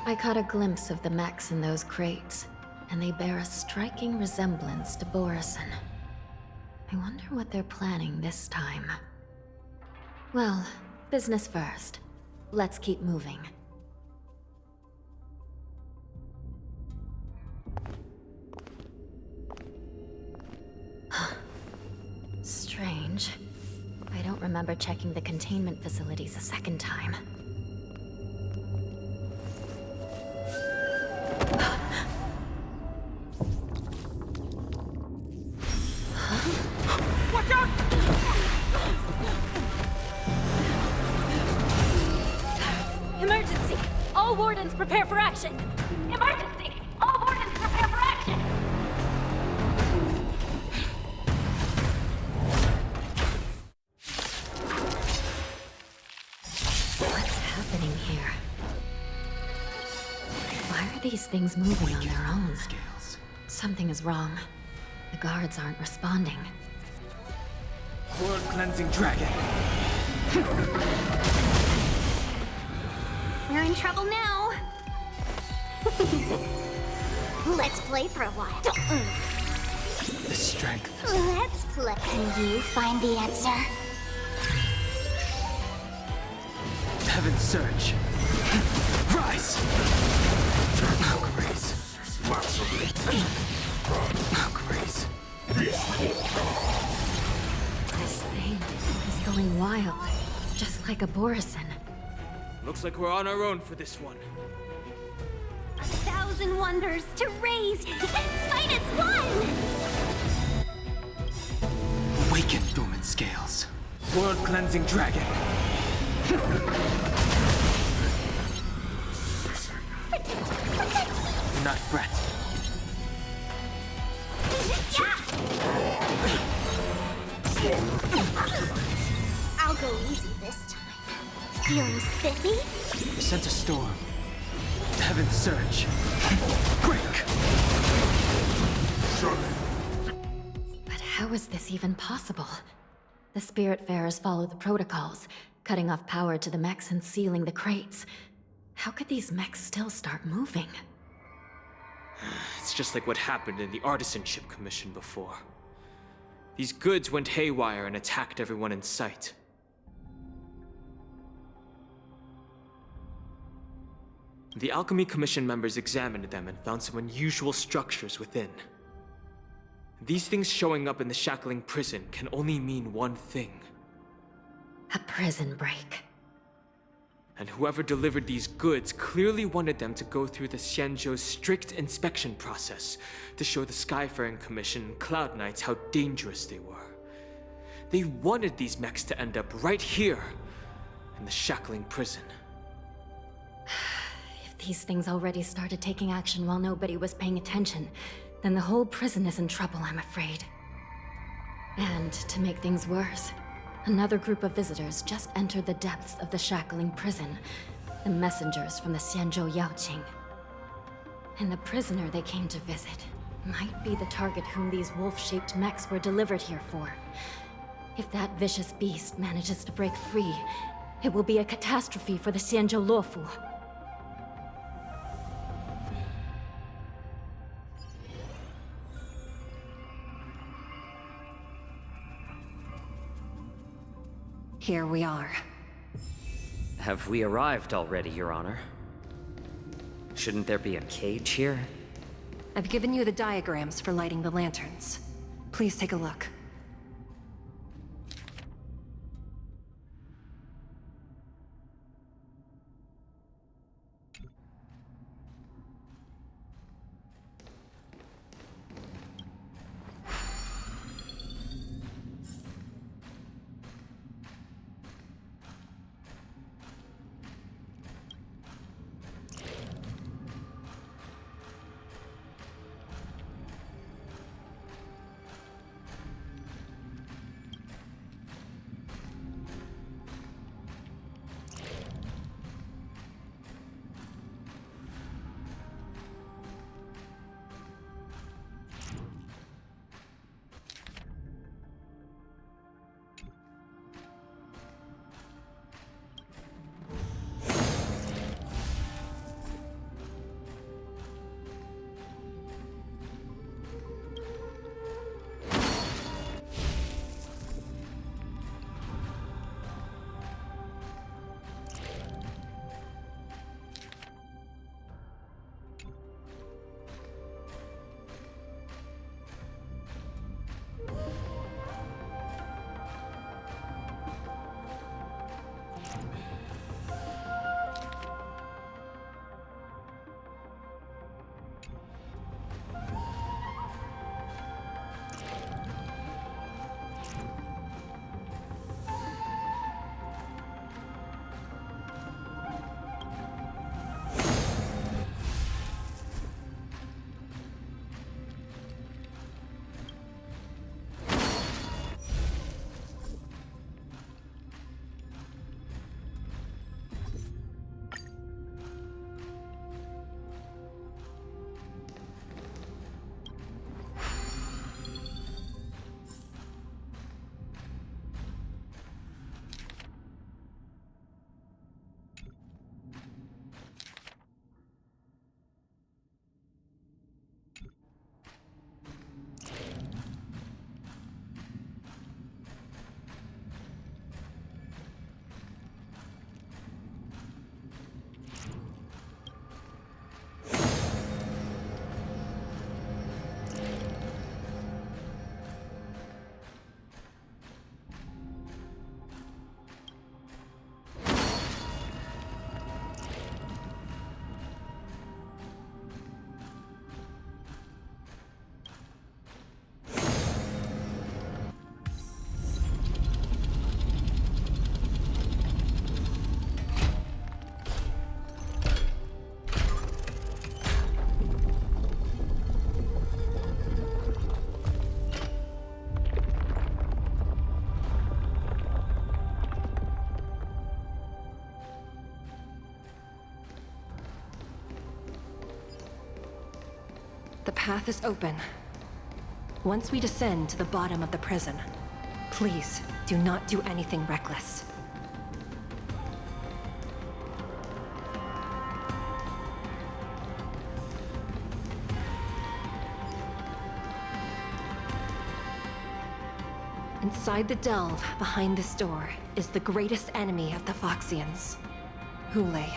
I caught a glimpse of the mechs in those crates, and they bear a striking resemblance to Borison. I wonder what they're planning this time. Well, business first. Let's keep moving. Strange. I don't remember checking the containment facilities a second time. Watch out! Emergency! All wardens prepare for action! Emergency! All wardens prepare for action! What's happening here? Why are these things moving on their own? Something is wrong. The guards aren't responding. World cleansing dragon. We're in trouble now. Let's play for a while. The strength. Let's play. Can you find the answer? Heaven's surge. Rise! Oh, grace. Oh, grace. This thing is going wild, just like a Borison. Looks like we're on our own for this one. 1,000 wonders to raise and fight as one! Awaken, dormant scales. World cleansing dragon. Not Brett. I'll go easy this time. Feeling spiffy? Sent a storm. Heaven's surge. Break! But how is this even possible? The Spiritfarers follow the protocols, cutting off power to the mechs and sealing the crates. How could these mechs still start moving? It's just like what happened in the Artisanship Commission before. These goods went haywire and attacked everyone in sight. The Alchemy Commission members examined them and found some unusual structures within. These things showing up in the shackling prison can only mean one thing. A prison break. And whoever delivered these goods clearly wanted them to go through the Xianzhou's strict inspection process to show the Skyfaring Commission and Cloud Knights how dangerous they were. They wanted these mechs to end up right here, in the shackling prison. If these things already started taking action while nobody was paying attention, then the whole prison is in trouble, I'm afraid. And to make things worse, another group of visitors just entered the depths of the shackling prison. The messengers from the Xianzhou Yaoqing. And the prisoner they came to visit might be the target whom these wolf-shaped mechs were delivered here for. If that vicious beast manages to break free, it will be a catastrophe for the Xianzhou Luofu. Here we are. Have we arrived already, Your Honor? Shouldn't there be a cage here? I've given you the diagrams for lighting the lanterns. Please take a look. The path is open. Once we descend to the bottom of the prison, please do not do anything reckless. Inside the delve, behind this door, is the greatest enemy of the Foxians, Hulei.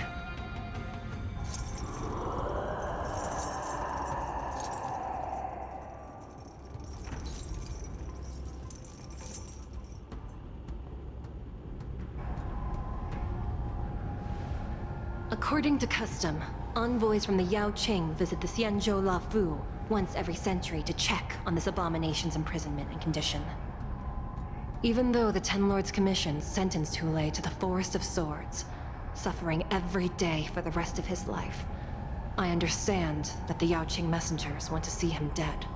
According to custom, envoys from the Yaoqing visit the Xianzhou Luofu once every century to check on this abomination's imprisonment and condition. Even though the Ten Lords Commission sentenced Hulei to the Forest of Swords, suffering every day for the rest of his life. I understand that the Yaoqing messengers want to see him dead.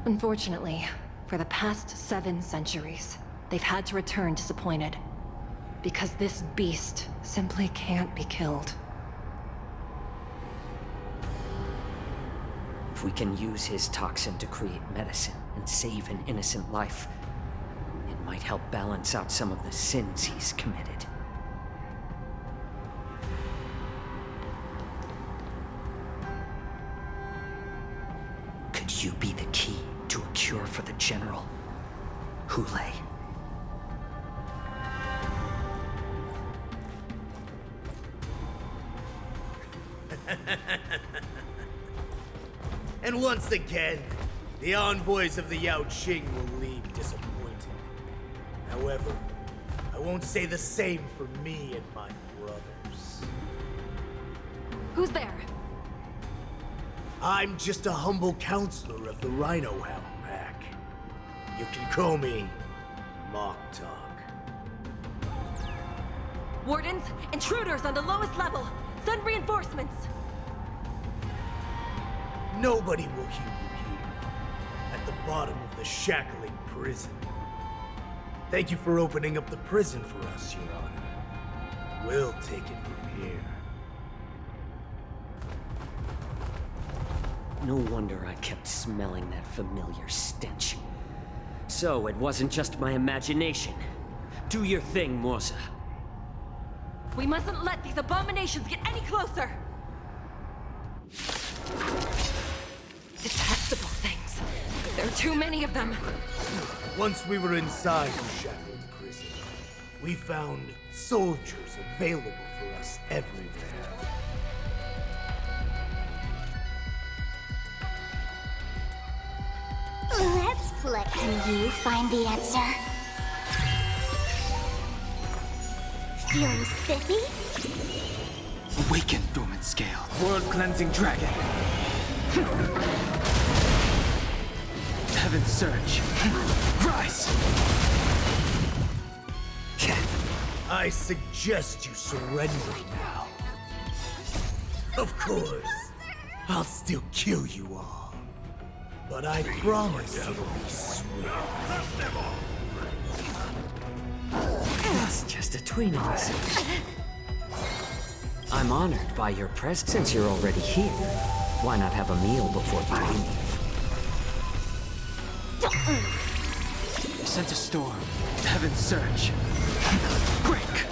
Unfortunately, for the past 7 centuries, they've had to return disappointed. Because this beast simply can't be killed. If we can use his toxin to create medicine and save an innocent life, it might help balance out some of the sins he's committed. Could you be the key to a cure for the General, Hulei? And once again, the envoys of the Yaoqing will leave disappointed. However, I won't say the same for me and my brothers. Who's there? I'm just a humble counselor of the Rhino Hound Pack. You can call me Mock Talk. Wardens, intruders on the lowest level! Send reinforcements! Nobody will hear you here, at the bottom of the shackling prison. Thank you for opening up the prison for us, Your Honor. We'll take it from here. No wonder I kept smelling that familiar stench. So it wasn't just my imagination. Do your thing, Morza. We mustn't let these abominations get any closer! Detestable things. There are too many of them. Once we were inside the shackling prison, we found soldiers available for us everywhere. Let's play. Can you find the answer? Feeling spiffy? Awaken, dormant scale. World-cleansing dragon. Heaven's surge. Rise! I suggest you surrender now. Of course, I'll still kill you all. But I promise it'll be swift. It's just a tweening message. I'm honored by your presence. Since you're already here, why not have a meal before you leave? Sense a storm. Heaven's surge. Break!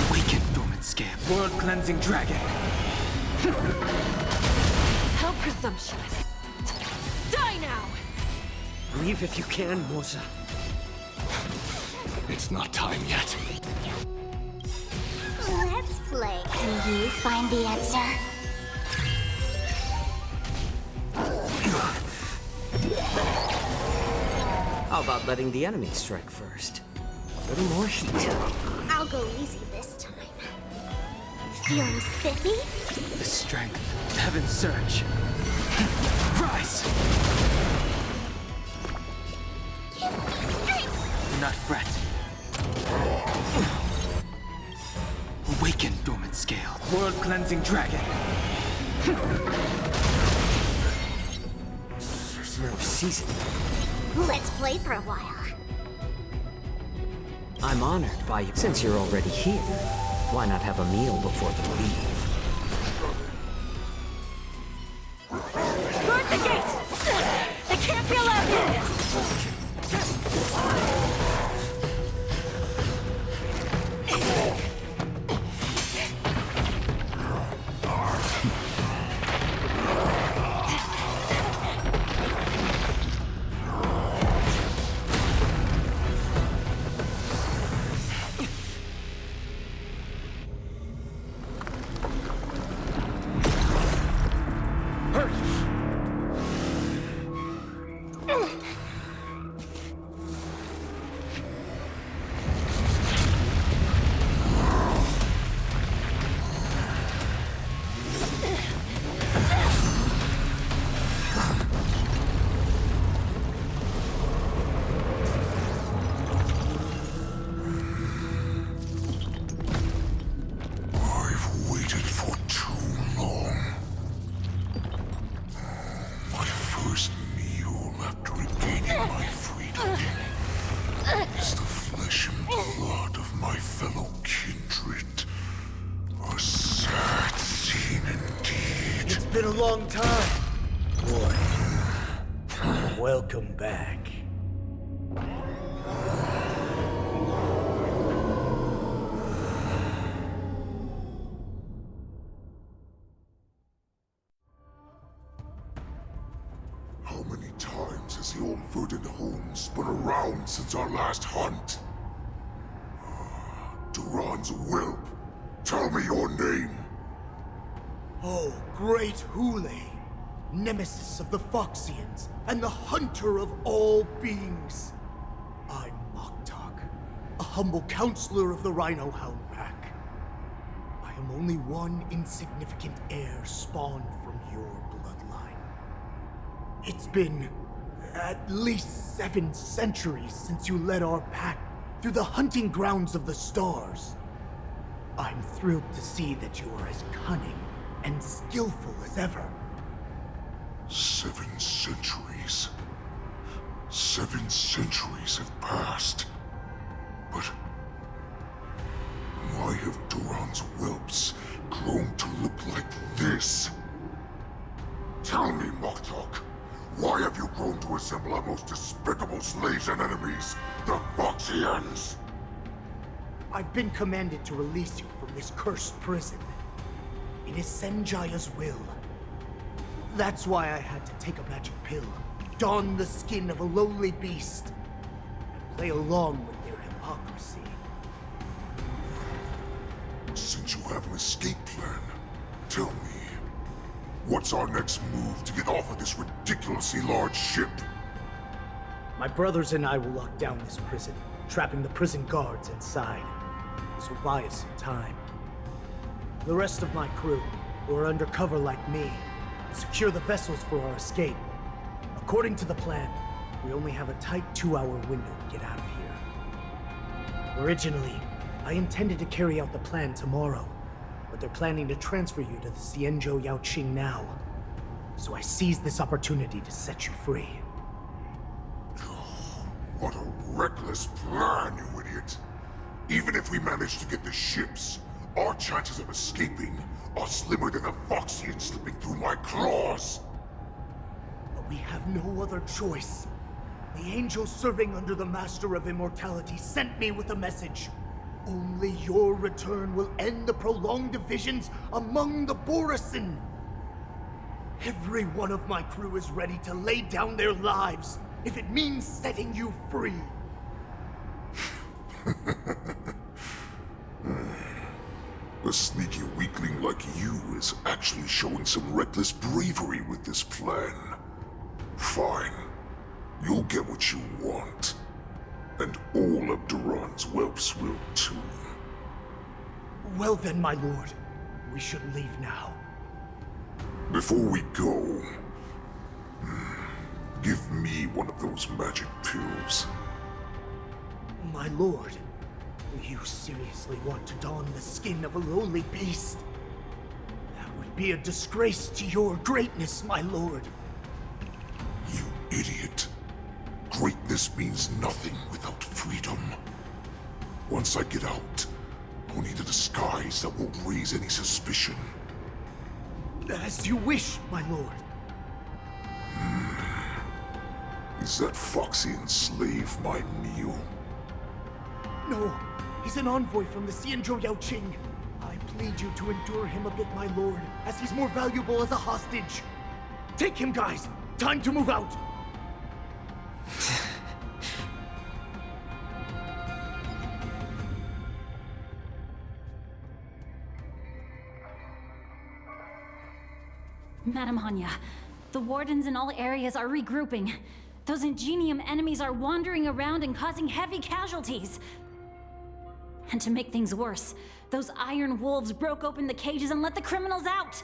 Awaken, dormant scale. World-cleansing dragon. How presumptuous. Die now! Leave if you can, Morza. It's not time yet. Let's play. Can you find the answer? How about letting the enemy strike first? A little more heat. I'll go easy this time. Feeling spiffy? The strength. Heaven's surge. Rise! Do not fret. Awaken, dormant scale. World-cleansing dragon. There's no season. Let's play for a while. I'm honored by you. Since you're already here, why not have a meal before you leave? Guard the gate! They can't be allowed in! Is the flesh and blood of my fellow kindred. A sad scene indeed. It's been a long time, boy. Welcome back. How many times has the old verdant home spun around since our last hunt? Duran's whelp. Tell me your name. Oh, great Hule, nemesis of the Foxians, and the hunter of all beings. I'm Moktok, a humble counselor of the Rhino Hound Pack. I am only one insignificant heir spawned from your bloodline. It's been at least 7 centuries since you led our pack through the hunting grounds of the stars. I'm thrilled to see that you are as cunning and skillful as ever. 7 centuries. 7 centuries have passed. But why have Duran's whelps grown to look like this? Tell me, Moktok, why have you grown to resemble our most despicable slaves and enemies, the Foxians? I've been commanded to release you from this cursed prison. It is Senjaya's will. That's why I had to take a magic pill, don the skin of a lowly beast, and play along with their hypocrisy. Since you have an escape plan, tell me, what's our next move to get off of this ridiculously large ship? My brothers and I will lock down this prison, trapping the prison guards inside. This will buy us some time. The rest of my crew, who are undercover like me, will secure the vessels for our escape. According to the plan, we only have a tight 2-hour window to get out of here. Originally, I intended to carry out the plan tomorrow, but they're planning to transfer you to the Xianzhou Yaoqing now. So I seized this opportunity to set you free. What a reckless plan, you idiot! Even if we manage to get the ships, our chances of escaping are slimmer than a Foxian slipping through my claws! But we have no other choice. The angel serving under the Master of Immortality sent me with a message. Only your return will end the prolonged divisions among the Borisin. Every one of my crew is ready to lay down their lives if it means setting you free. A sneaky weakling like you is actually showing some reckless bravery with this plan. Fine. You'll get what you want. And all of Duran's whelps will too. Well then, my lord. We should leave now. Before we go, give me one of those magic pills. My lord, you seriously want to don the skin of a lowly beast? That would be a disgrace to your greatness, my lord. You idiot. Greatness means nothing without freedom. Once I get out, I'll need a disguise that won't raise any suspicion. As you wish, my lord. Is that Foxian slave my meal? No, he's an envoy from the Xianzhou Yaoqing. I plead you to endure him a bit, my lord, as he's more valuable as a hostage. Take him, guys! Time to move out! Madam Hanya, the wardens in all areas are regrouping. Those Ingenium enemies are wandering around and causing heavy casualties. And to make things worse, those iron wolves broke open the cages and let the criminals out!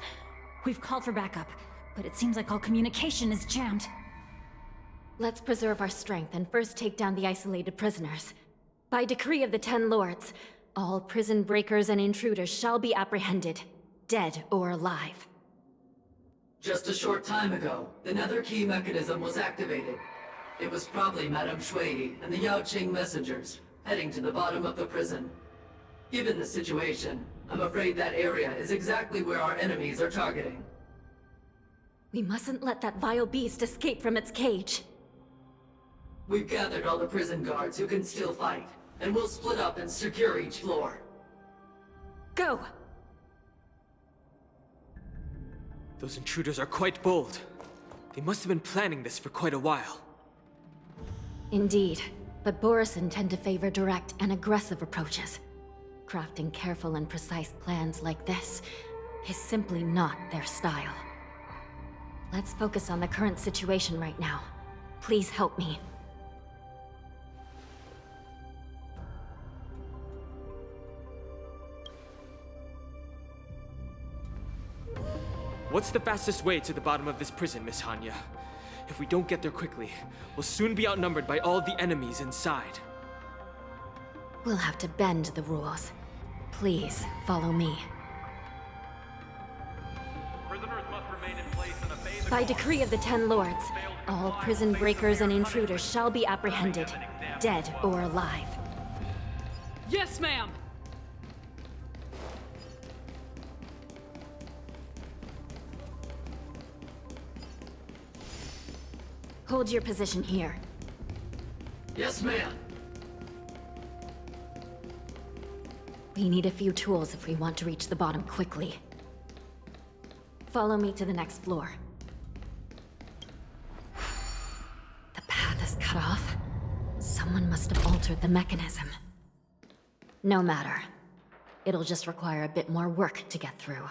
We've called for backup, but it seems like all communication is jammed. Let's preserve our strength and first take down the isolated prisoners. By decree of the 10 Lords, all prison breakers and intruders shall be apprehended, dead or alive. Just a short time ago, the Nether Key mechanism was activated. It was probably Madame Shui and the Yaoqing messengers, heading to the bottom of the prison. Given the situation, I'm afraid that area is exactly where our enemies are targeting. We mustn't let that vile beast escape from its cage. We've gathered all the prison guards who can still fight, and we'll split up and secure each floor. Go! Those intruders are quite bold. They must have been planning this for quite a while. Indeed, but Borisin tend to favor direct and aggressive approaches. Crafting careful and precise plans like this is simply not their style. Let's focus on the current situation right now. Please help me. What's the fastest way to the bottom of this prison, Miss Hanya? If we don't get there quickly, we'll soon be outnumbered by all the enemies inside. We'll have to bend the rules. Please, follow me. By decree of the Ten Lords, all prison breakers and intruders shall be apprehended, dead or alive. Yes, ma'am! Hold your position here. Yes, ma'am. We need a few tools if we want to reach the bottom quickly. Follow me to the next floor. The path is cut off. Someone must have altered the mechanism. No matter. It'll just require a bit more work to get through.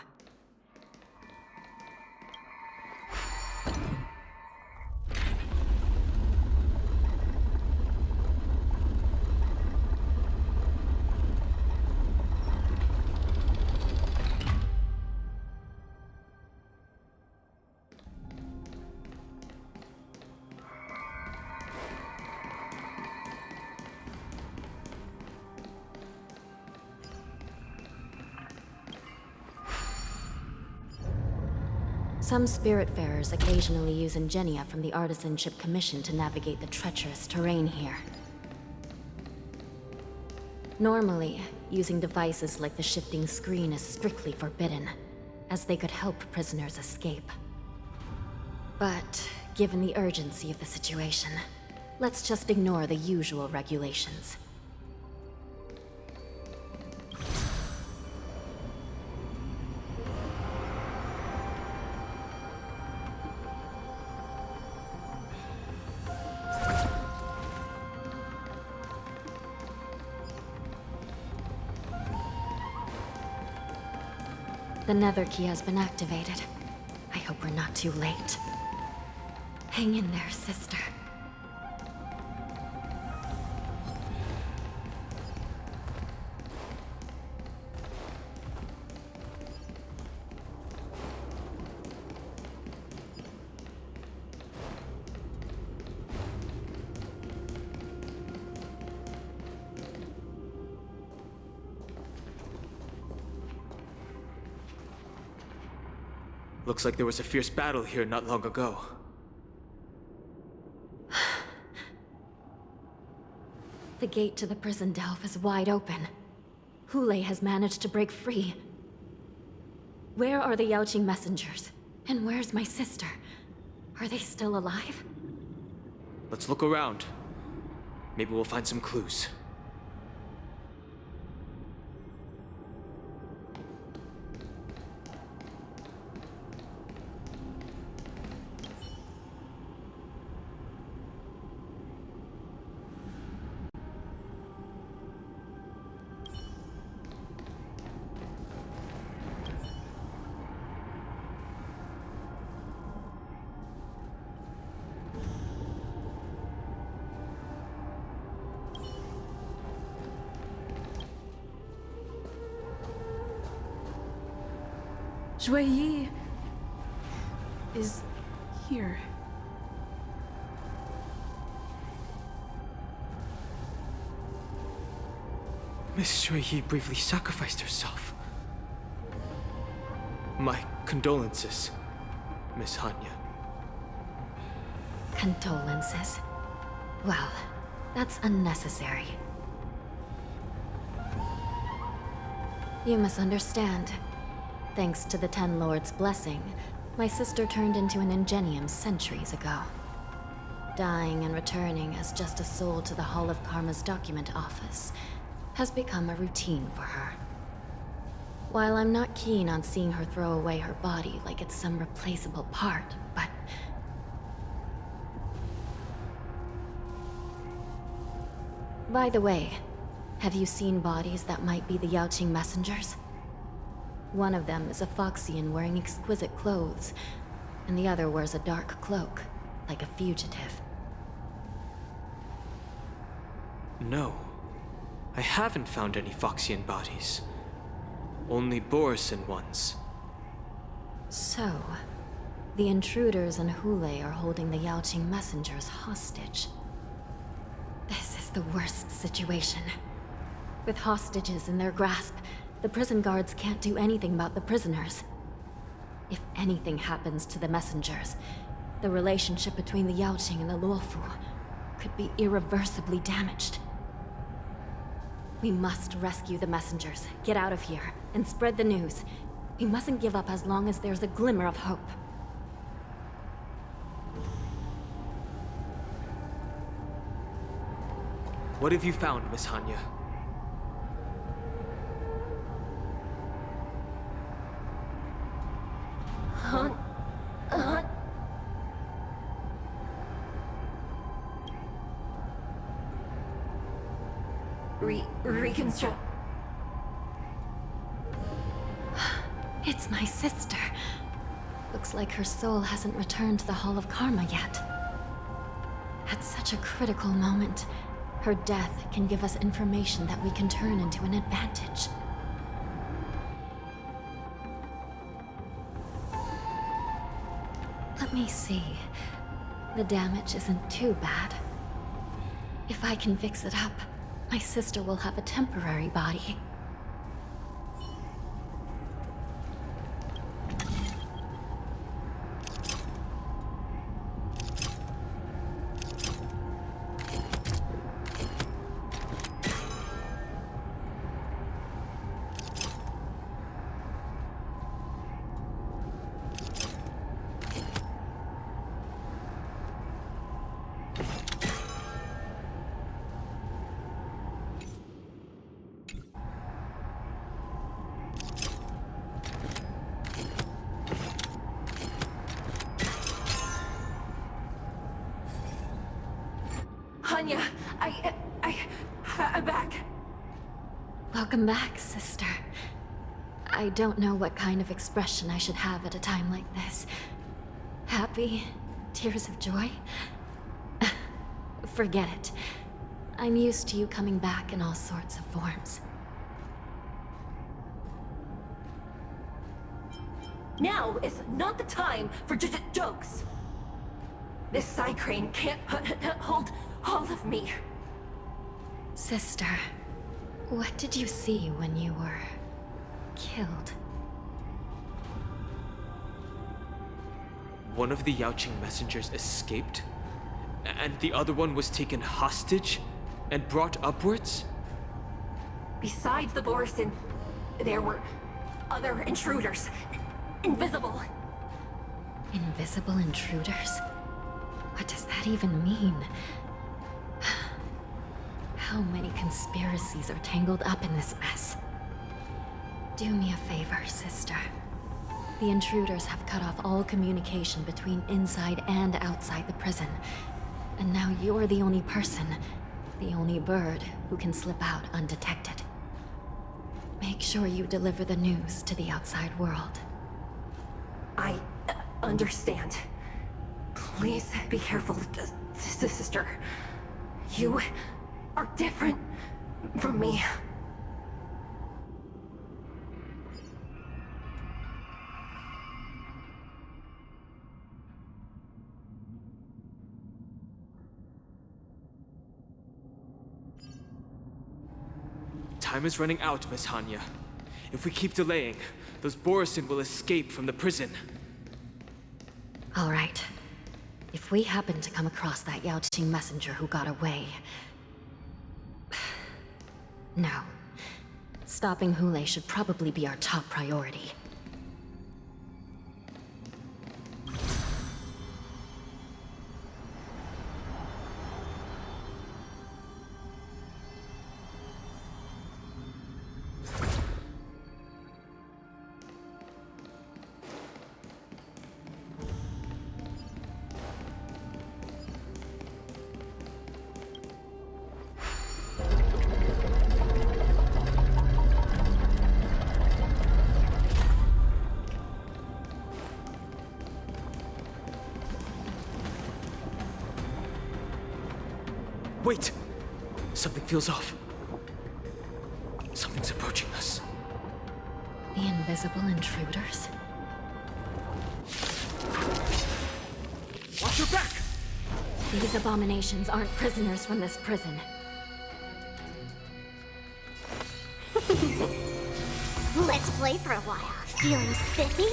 Some Spiritfarers occasionally use Ingenia from the Artisanship Commission to navigate the treacherous terrain here. Normally, using devices like the shifting screen is strictly forbidden, as they could help prisoners escape. But, given the urgency of the situation, let's just ignore the usual regulations. The nether key has been activated. I hope we're not too late. Hang in there, sister. Looks like there was a fierce battle here not long ago. The gate to the prison delve is wide open. Hule has managed to break free. Where are the Yaoqing messengers? And where's my sister? Are they still alive? Let's look around. Maybe we'll find some clues. Yi is here. Miss Shui bravely sacrificed herself. My condolences, Miss Hanya. Condolences. Well, that's unnecessary. You misunderstand. Thanks to the Ten Lords' blessing, my sister turned into an Ingenium centuries ago. Dying and returning as just a soul to the Hall of Karma's document office has become a routine for her. While I'm not keen on seeing her throw away her body like it's some replaceable part, but... By the way, have you seen bodies that might be the Yaoqing messengers? One of them is a Foxian wearing exquisite clothes, and the other wears a dark cloak, like a fugitive. No. I haven't found any Foxian bodies. Only Borisin ones. So, the intruders and Hule are holding the Yaoqing messengers hostage. This is the worst situation. With hostages in their grasp, the prison guards can't do anything about the prisoners. If anything happens to the messengers, the relationship between the Yaoqing and the Luofu could be irreversibly damaged. We must rescue the messengers, get out of here, and spread the news. We mustn't give up as long as there's a glimmer of hope. What have you found, Miss Hanya? Reconstruct. It's my sister. Looks like her soul hasn't returned to the Hall of Karma yet. At such a critical moment, her death can give us information that we can turn into an advantage. Let me see. The damage isn't too bad. If I can fix it up, my sister will have a temporary body. Hanya, I'm back. Welcome back, sister. I don't know what kind of expression I should have at a time like this. Happy? Tears of joy? Forget it. I'm used to you coming back in all sorts of forms. Now is not the time for jokes. This Psy Crane can't hold all of me. Sister, what did you see when you were killed? One of the Yaoqing messengers escaped, and the other one was taken hostage and brought upwards? Besides the Borisin, there were other intruders. Invisible. Invisible intruders? What does that even mean? How many conspiracies are tangled up in this mess? Do me a favor, sister. The intruders have cut off all communication between inside and outside the prison. And now you're the only person, the only bird, who can slip out undetected. Make sure you deliver the news to the outside world. I understand. Please be careful, sister. You are different from me. Time is running out, Miss Hanya. If we keep delaying, those Borisin will escape from the prison. All right. If we happen to come across that Yaoqing messenger who got away... No. Stopping Hule should probably be our top priority. Wait! Something feels off. Something's approaching us. The invisible intruders? Watch your back! These abominations aren't prisoners from this prison. Let's play for a while. Feeling spiffy?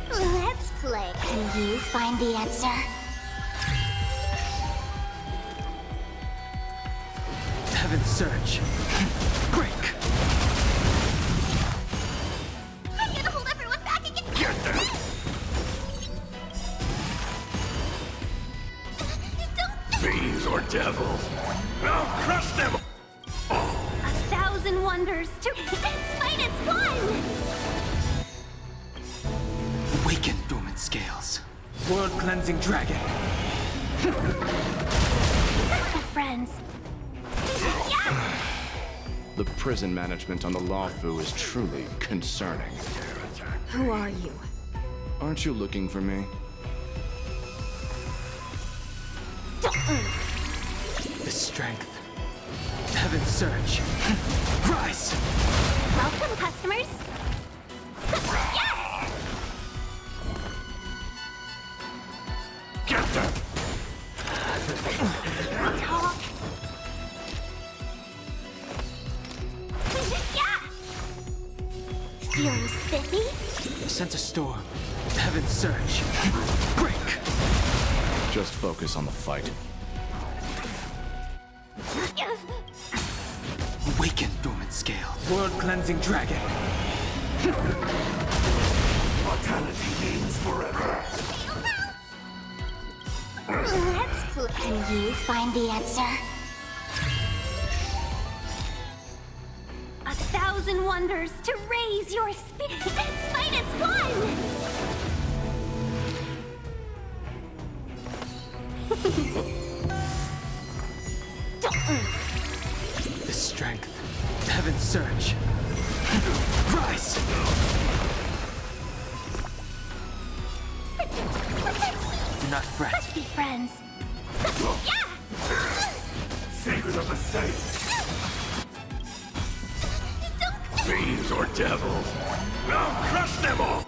Let's play. Can you find the answer? Heaven's Surge. Break! I'm gonna hold everyone back again. Get them! Fiends or devils? I'll crush them! 1,000 wonders to fight as one! Awaken dormant scales. World-cleansing dragon. Friends. The prison management on the Lawfu is truly concerning. Who are you? Aren't you looking for me? The strength. Heaven's Surge. Rise! Welcome, customers. Yeah! Get them! Talk. Yeah! Feeling spiffy? Sense a storm. Heaven's Surge. Break! Just focus on the fight. Awaken dormant scale. World-cleansing dragon. Mortality means forever. Let's play. Can you find the answer? 1,000 wonders to raise your speed. Fight as one! The strength. Heaven's Surge. Rise! Do not fret. Let's be friends. Yeah! Secret of the safe. Fiends or devils? I'll crush them all!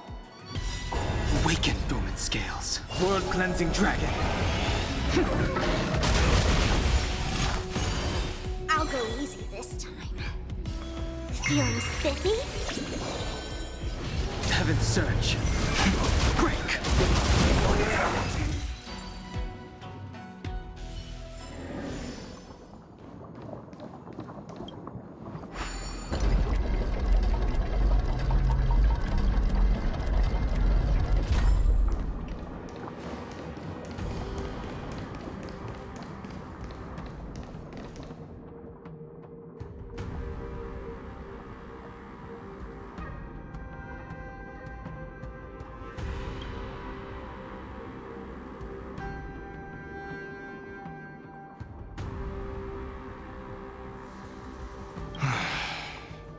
Awaken dormant scales. World-cleansing dragon. I'll go easy this time. Feeling spiffy? Heaven's Surge. Break!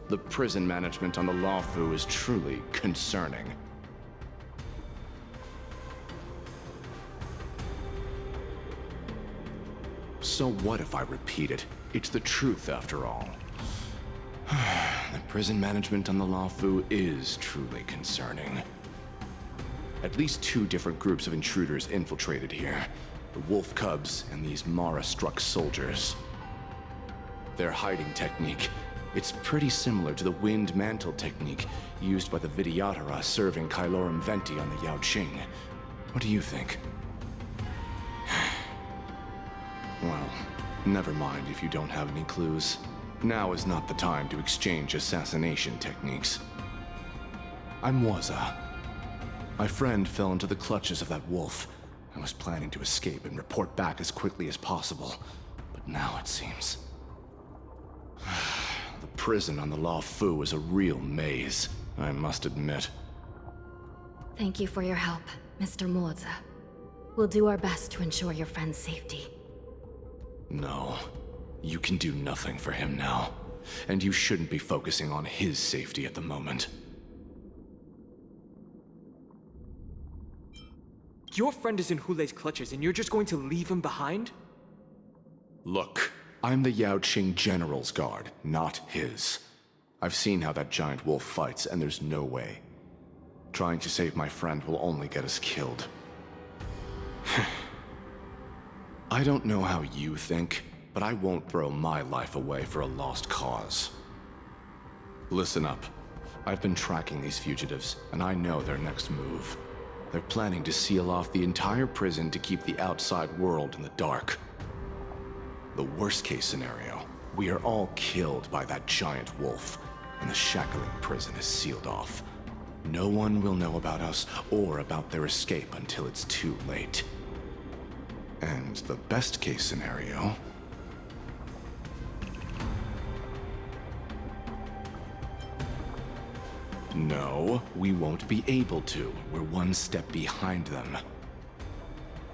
The prison management on the Lawfu is truly concerning. So what if I repeat it? It's the truth after all. The prison management on the Lawfu is truly concerning. At least 2 different groups of intruders infiltrated here. The Wolf Cubs and these Mara-struck soldiers. Their hiding technique, it's pretty similar to the Wind Mantle technique used by the Vidyadhara serving Kailorum Venti on the Yaoqing. What do you think? Never mind if you don't have any clues. Now is not the time to exchange assassination techniques. I'm Waza. My friend fell into the clutches of that wolf. I was planning to escape and report back as quickly as possible. But now it seems... the prison on the Law Fu is a real maze, I must admit. Thank you for your help, Mr. Moza. We'll do our best to ensure your friend's safety. No. You can do nothing for him now. And you shouldn't be focusing on his safety at the moment. Your friend is in Hulei's clutches and you're just going to leave him behind? Look, I'm the Yaoqing General's guard, not his. I've seen how that giant wolf fights, and there's no way. Trying to save my friend will only get us killed. I don't know how you think, but I won't throw my life away for a lost cause. Listen up. I've been tracking these fugitives, and I know their next move. They're planning to seal off the entire prison to keep the outside world in the dark. The worst-case scenario, we are all killed by that giant wolf, and the shackling prison is sealed off. No one will know about us or about their escape until it's too late. And the best-case scenario... No, we won't be able to. We're one step behind them.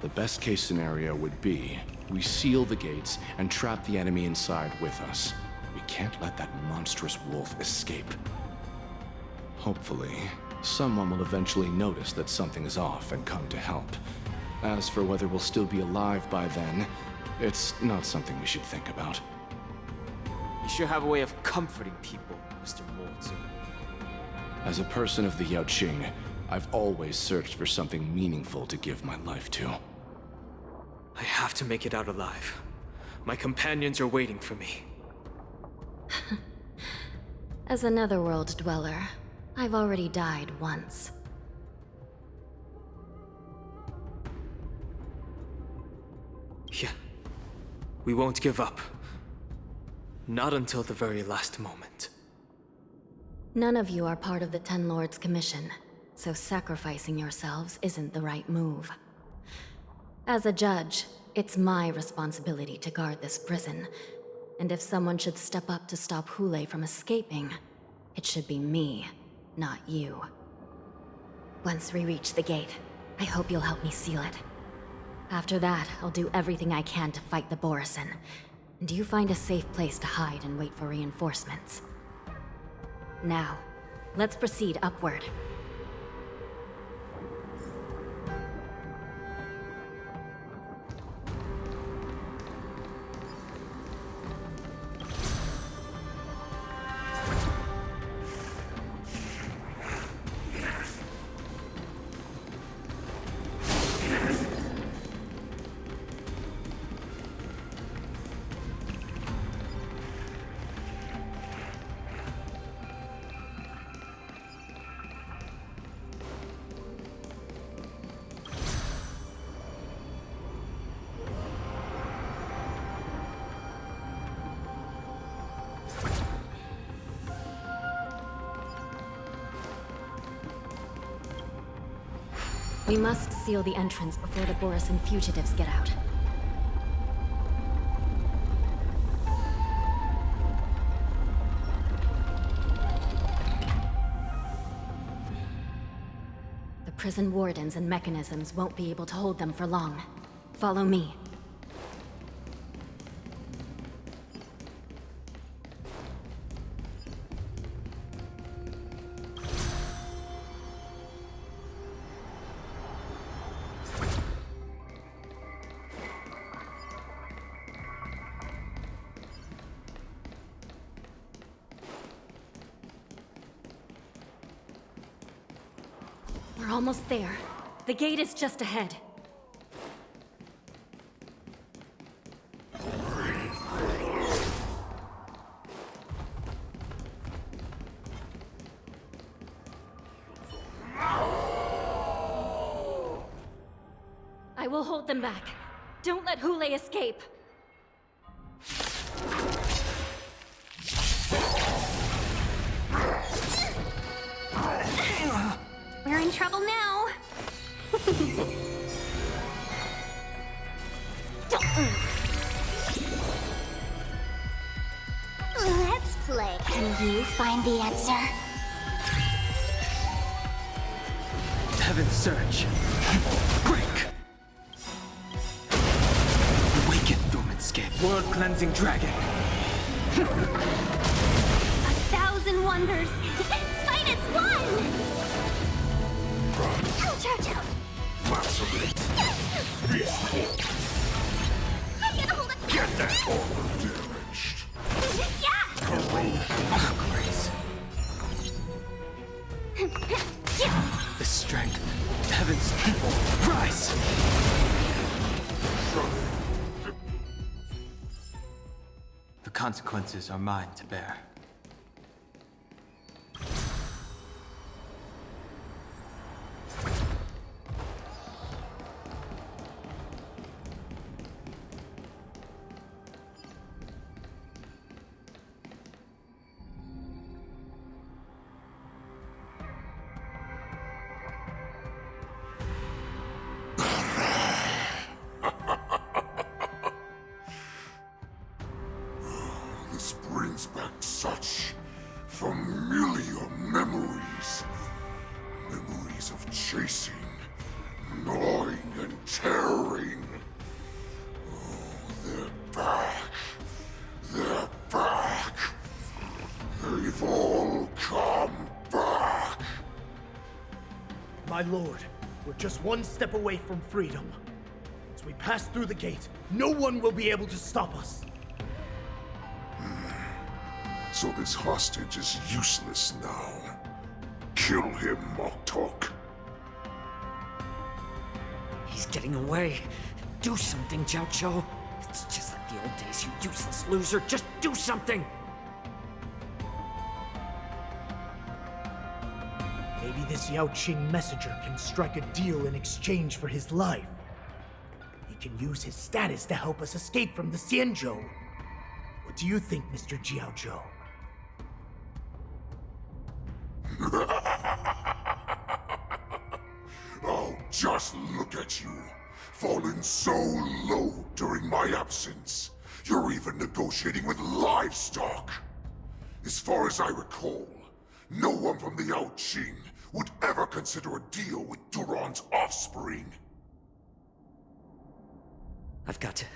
The best-case scenario would be we seal the gates and trap the enemy inside with us. We can't let that monstrous wolf escape. Hopefully, someone will eventually notice that something is off and come to help. As for whether we'll still be alive by then, it's not something we should think about. You sure have a way of comforting people, Mr. Moltz. As a person of the Yaoqing, I've always searched for something meaningful to give my life to. I have to make it out alive. My companions are waiting for me. As a netherworld dweller, I've already died once. Yeah. We won't give up. Not until the very last moment. None of you are part of the Ten Lords' commission, so sacrificing yourselves isn't the right move. As a judge, it's my responsibility to guard this prison, and if someone should step up to stop Hulei from escaping, it should be me, not you. Once we reach the gate, I hope you'll help me seal it. After that, I'll do everything I can to fight the Borisin, and you find a safe place to hide and wait for reinforcements. Now, let's proceed upward. We must seal the entrance before the Borisin fugitives get out. The prison wardens and mechanisms won't be able to hold them for long. Follow me. We're almost there. The gate is just ahead. I will hold them back. Don't let Hulei escape. trouble now. Let's play. Can you find the answer? Heaven's Surge. Break! Awaken, dormant scale. World-cleansing dragon. 1,000 wonders. Fight as one! Ouch, ouch, ouch! Get a hold of... Get that armor damaged. The strength. Heaven's rise! The consequences are mine to bear. This brings back such familiar memories. Memories of chasing, gnawing, and tearing. Oh, they're back. They're back. They've all come back. My lord, we're just one step away from freedom. As we pass through the gate, no one will be able to stop us. So this hostage is useless now. Kill him, Moktok. He's getting away. Do something, Jiao. It's just like the old days, you useless loser. Just do something! Maybe this Yao Qing messenger can strike a deal in exchange for his life. He can use his status to help us escape from the Xianzhou. What do you think, Mr. Jiaozhou? Oh, just look at you. Fallen so low during my absence. You're even negotiating with livestock. As far as I recall, no one from the Yao Qing would ever consider a deal with Duran's offspring. I've got to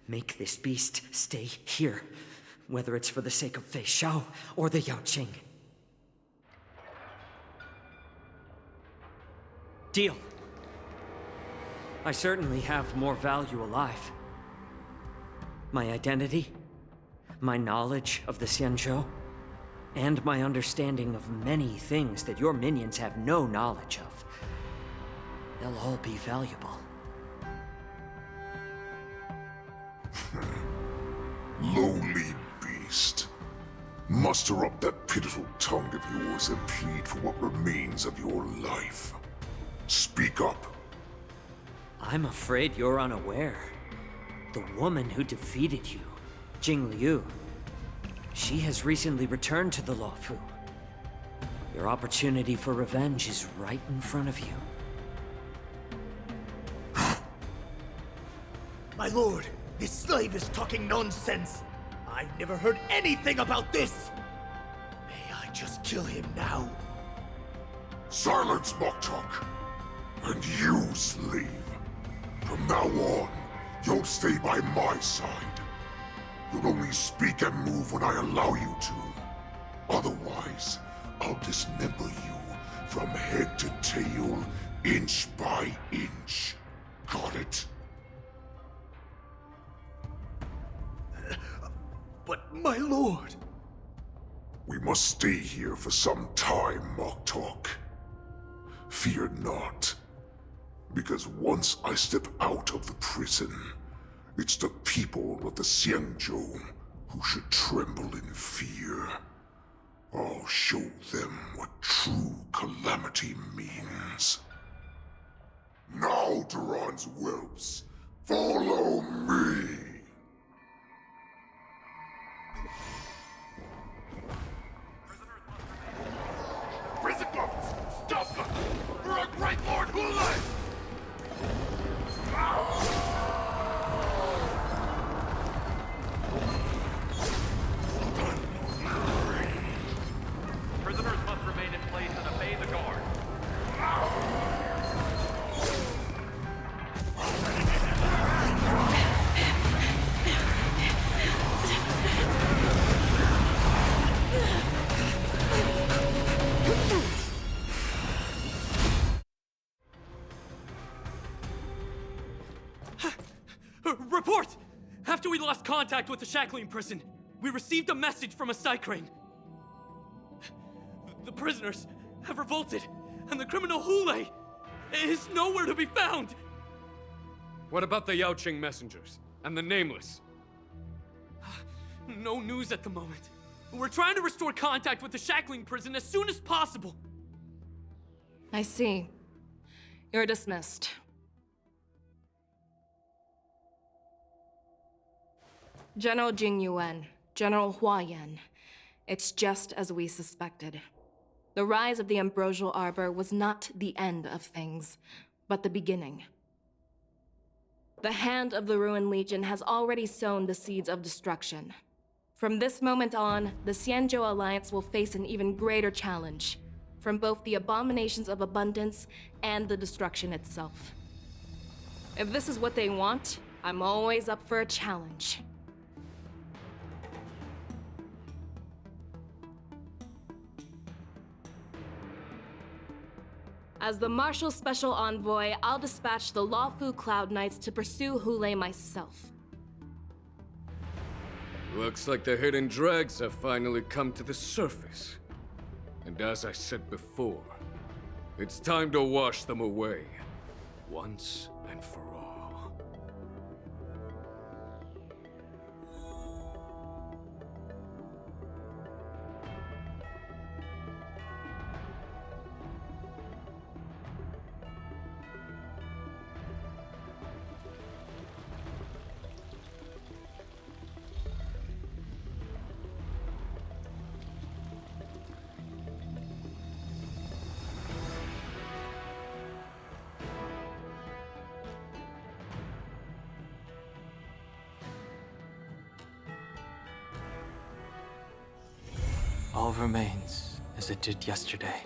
make this beast stay here, whether it's for the sake of Fei Xiao or the Yao Qing. Deal. I certainly have more value alive. My identity, my knowledge of the Xianzhou, and my understanding of many things that your minions have no knowledge of. They'll all be valuable. Lowly beast. Muster up that pitiful tongue of yours and plead for what remains of your life. Speak up. I'm afraid you're unaware. The woman who defeated you, Jing Liu, she has recently returned to the Luofu. Your opportunity for revenge is right in front of you. My lord, this slave is talking nonsense. I've never heard anything about this. May I just kill him now? Silence, Moktok! And you, slave. From now on, you'll stay by my side. You'll only speak and move when I allow you to. Otherwise, I'll dismember you from head to tail, inch by inch. Got it? But my lord... We must stay here for some time, Moktok. Fear not. Because once I step out of the prison, it's the people of the Xianzhou who should tremble in fear. I'll show them what true calamity means. Now, Duran's whelps, follow me! Prison guards, stop them! lost contact with the Shackling prison, we received a message from a Psycrane. The prisoners have revolted, and the criminal Hule is nowhere to be found! What about the Yaoqing messengers and the Nameless? No news at the moment. We're trying to restore contact with the Shackling prison as soon as possible. I see. You're dismissed. General Jing Yuan, General Hua Yan. It's just as we suspected. The rise of the Ambrosial Arbor was not the end of things, but the beginning. The hand of the Ruined Legion has already sown the seeds of destruction. From this moment on, the Xianzhou Alliance will face an even greater challenge, from both the abominations of abundance and the destruction itself. If this is what they want, I'm always up for a challenge. As the Marshal Special Envoy, I'll dispatch the Lawfu Cloud Knights to pursue Hule myself. Looks like the hidden dregs have finally come to the surface. And as I said before, it's time to wash them away, once and for all. All remains as it did yesterday.